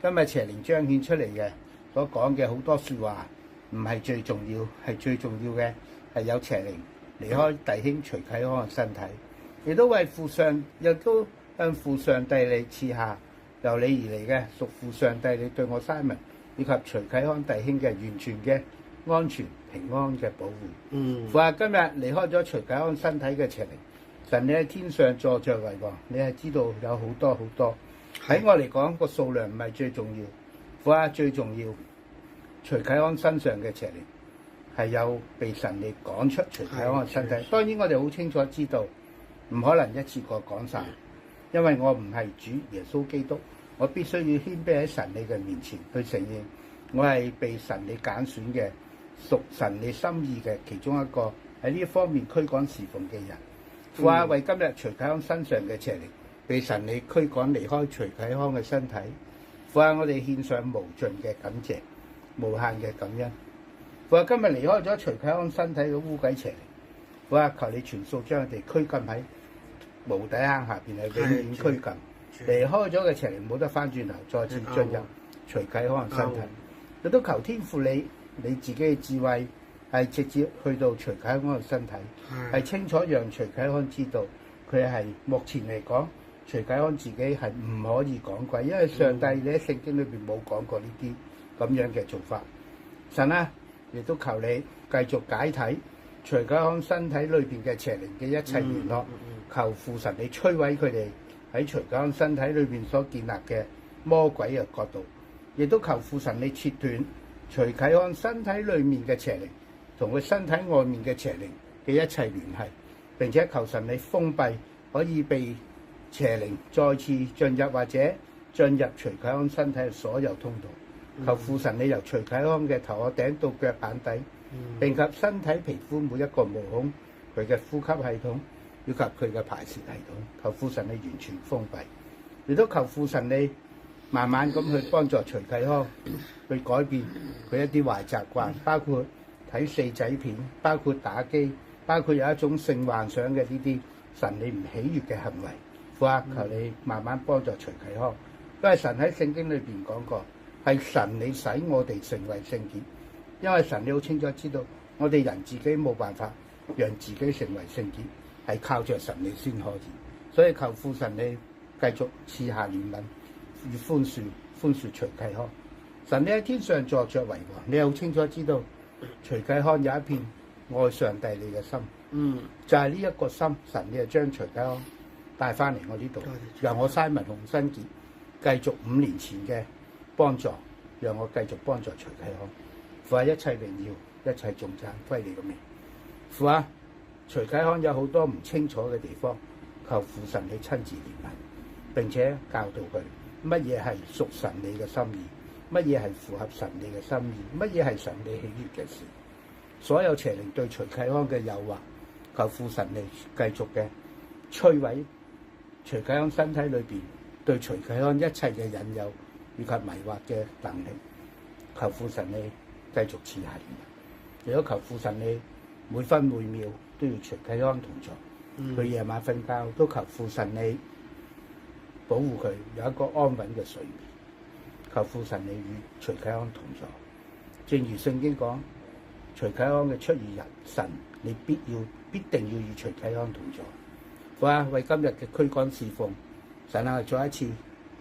今日邪靈彰顯出嚟嘅所講嘅好多説話，唔係最重要，係最重要嘅係有邪靈離開弟兄徐啟康嘅身體，亦都為父上，亦都向父上帝你賜下由你而嚟嘅屬父上帝你對我 Simon 以及徐啟康弟兄嘅完全嘅安全平安嘅保護。父啊，今日離開咗徐啟康身體嘅邪靈。神，你喺天上坐著為王，你係知道有好多好多。喺我嚟講，個數量唔係最重要，父啊，最重要，徐啟康身上嘅邪靈係有被神你趕出徐啟康嘅身體。當然我哋好清楚知道，唔可能一次過趕晒，因為我唔係主耶穌基督，我必須要謙卑喺神你嘅面前去承認，我係被神你揀選嘅，屬神你心意嘅其中一個喺呢一方面驅趕侍奉嘅人。父啊，為今日徐啟康身上嘅邪靈被神你驅趕離開徐啟康嘅身體，父啊，我哋獻上無盡嘅感謝，無限嘅感恩。父啊，今日離開咗徐啟康身體嘅污鬼邪靈，父啊，求你全數將佢哋拘禁喺無底坑下邊，係永遠拘禁。離開咗嘅邪靈冇得翻轉頭，再次進入徐啟康嘅身體。亦都求天父你自己嘅智慧。係直接去到徐啟康嘅身體，係清楚讓徐啟康知道佢係目前嚟講，徐啟康自己係唔可以講鬼，因為上帝你喺聖經裏邊冇講過呢啲咁樣嘅做法。神啊，亦都求你繼續解體徐啟康身體裏邊嘅邪靈嘅一切聯絡，求父神你摧毀佢哋喺徐啟康身體裏邊所建立嘅魔鬼嘅國度，亦都求父神你切斷徐啟康身體裏面嘅邪靈同佢身體外面嘅邪靈嘅一切聯繫，並且求神你封閉可以被邪靈再次進入或者進入徐啟康身體嘅所有通道。求父神你由徐啟康嘅頭殼頂到腳板底，並及身體皮膚每一個毛孔，佢嘅呼吸系統以及佢嘅排泄系統，求父神你完全封閉。亦都求父神你慢慢咁去幫助徐啟康去改變佢一啲壞習慣，包括睇4仔片，包括打機，包括有一種性幻想嘅呢啲神你唔喜悅嘅行為。父啊，求你慢慢幫助徐啟康，因為神喺聖經裏邊講過，係神你使我哋成為聖潔，因為神你好清楚知道，我哋人自己冇辦法讓自己成為聖潔，係靠着神你先可以。所以求父神你繼續賜下憐憫與寬恕徐啟康。神你喺天上坐著為王，你好清楚知道徐啟康有一片愛上帝你嘅心，就係呢一個心，神你就將徐啟康帶翻嚟我呢度，讓我西文洪新傑繼續5年前嘅幫助，讓我繼續幫助徐啟康。父啊，一切榮耀、一切頌讚歸你個名。父啊，徐啟康有好多唔清楚嘅地方，求父神你親自憐憫，並且教導佢乜嘢係屬神你嘅心意，乜嘢係符合神你嘅心意，乜嘢係神你喜悅嘅事。所有邪靈對徐啟康嘅誘惑，求父神你繼續嘅摧毀徐啟康身體裏邊對徐啟康一切嘅引誘以及迷惑嘅能力，求父神你繼續賜下憐憫。亦都求父神你每分每秒都要徐啟康同在，佢夜晚瞓覺都求父神你保護佢有一個安穩嘅睡眠，求父神你與徐啟康同在。正如聖經講，徐啟康嘅出獄日，神你必定要與徐啟康同在。父啊，為今日嘅驅趕侍奉，神啊，再一次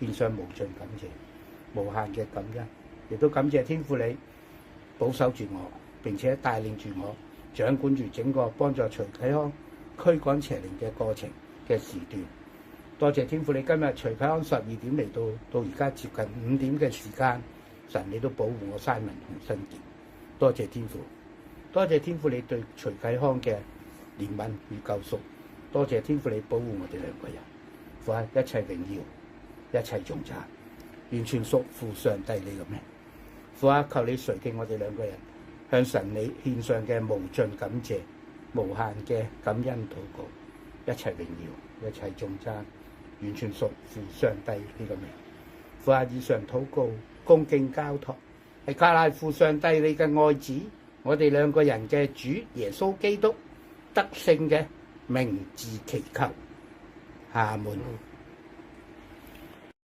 獻上無盡感謝、無限嘅感恩，亦都感謝天父你保守住我，並且帶領住我，掌管住整個幫助徐啟康驅趕邪靈嘅過程嘅時段。多謝天父你今日徐啟康12點嚟到而家接近5點嘅時間，神你都保護我西文洪新傑。多謝天父，多謝天父你對徐啟康嘅憐憫與救贖。多謝天父你保護我哋兩個人，父啊，一切榮耀、一切頌讚，完全屬父上帝你嘅名。父啊，求你垂聽我哋兩個人向神你獻上嘅無盡感謝、無限嘅感恩禱告，一切榮耀、一切頌讚，完全屬父上帝呢個名。父啊，以上禱告恭敬交託，係靠賴父上帝你嘅愛子，我哋兩個人嘅主耶穌基督得勝嘅名字祈求，阿門。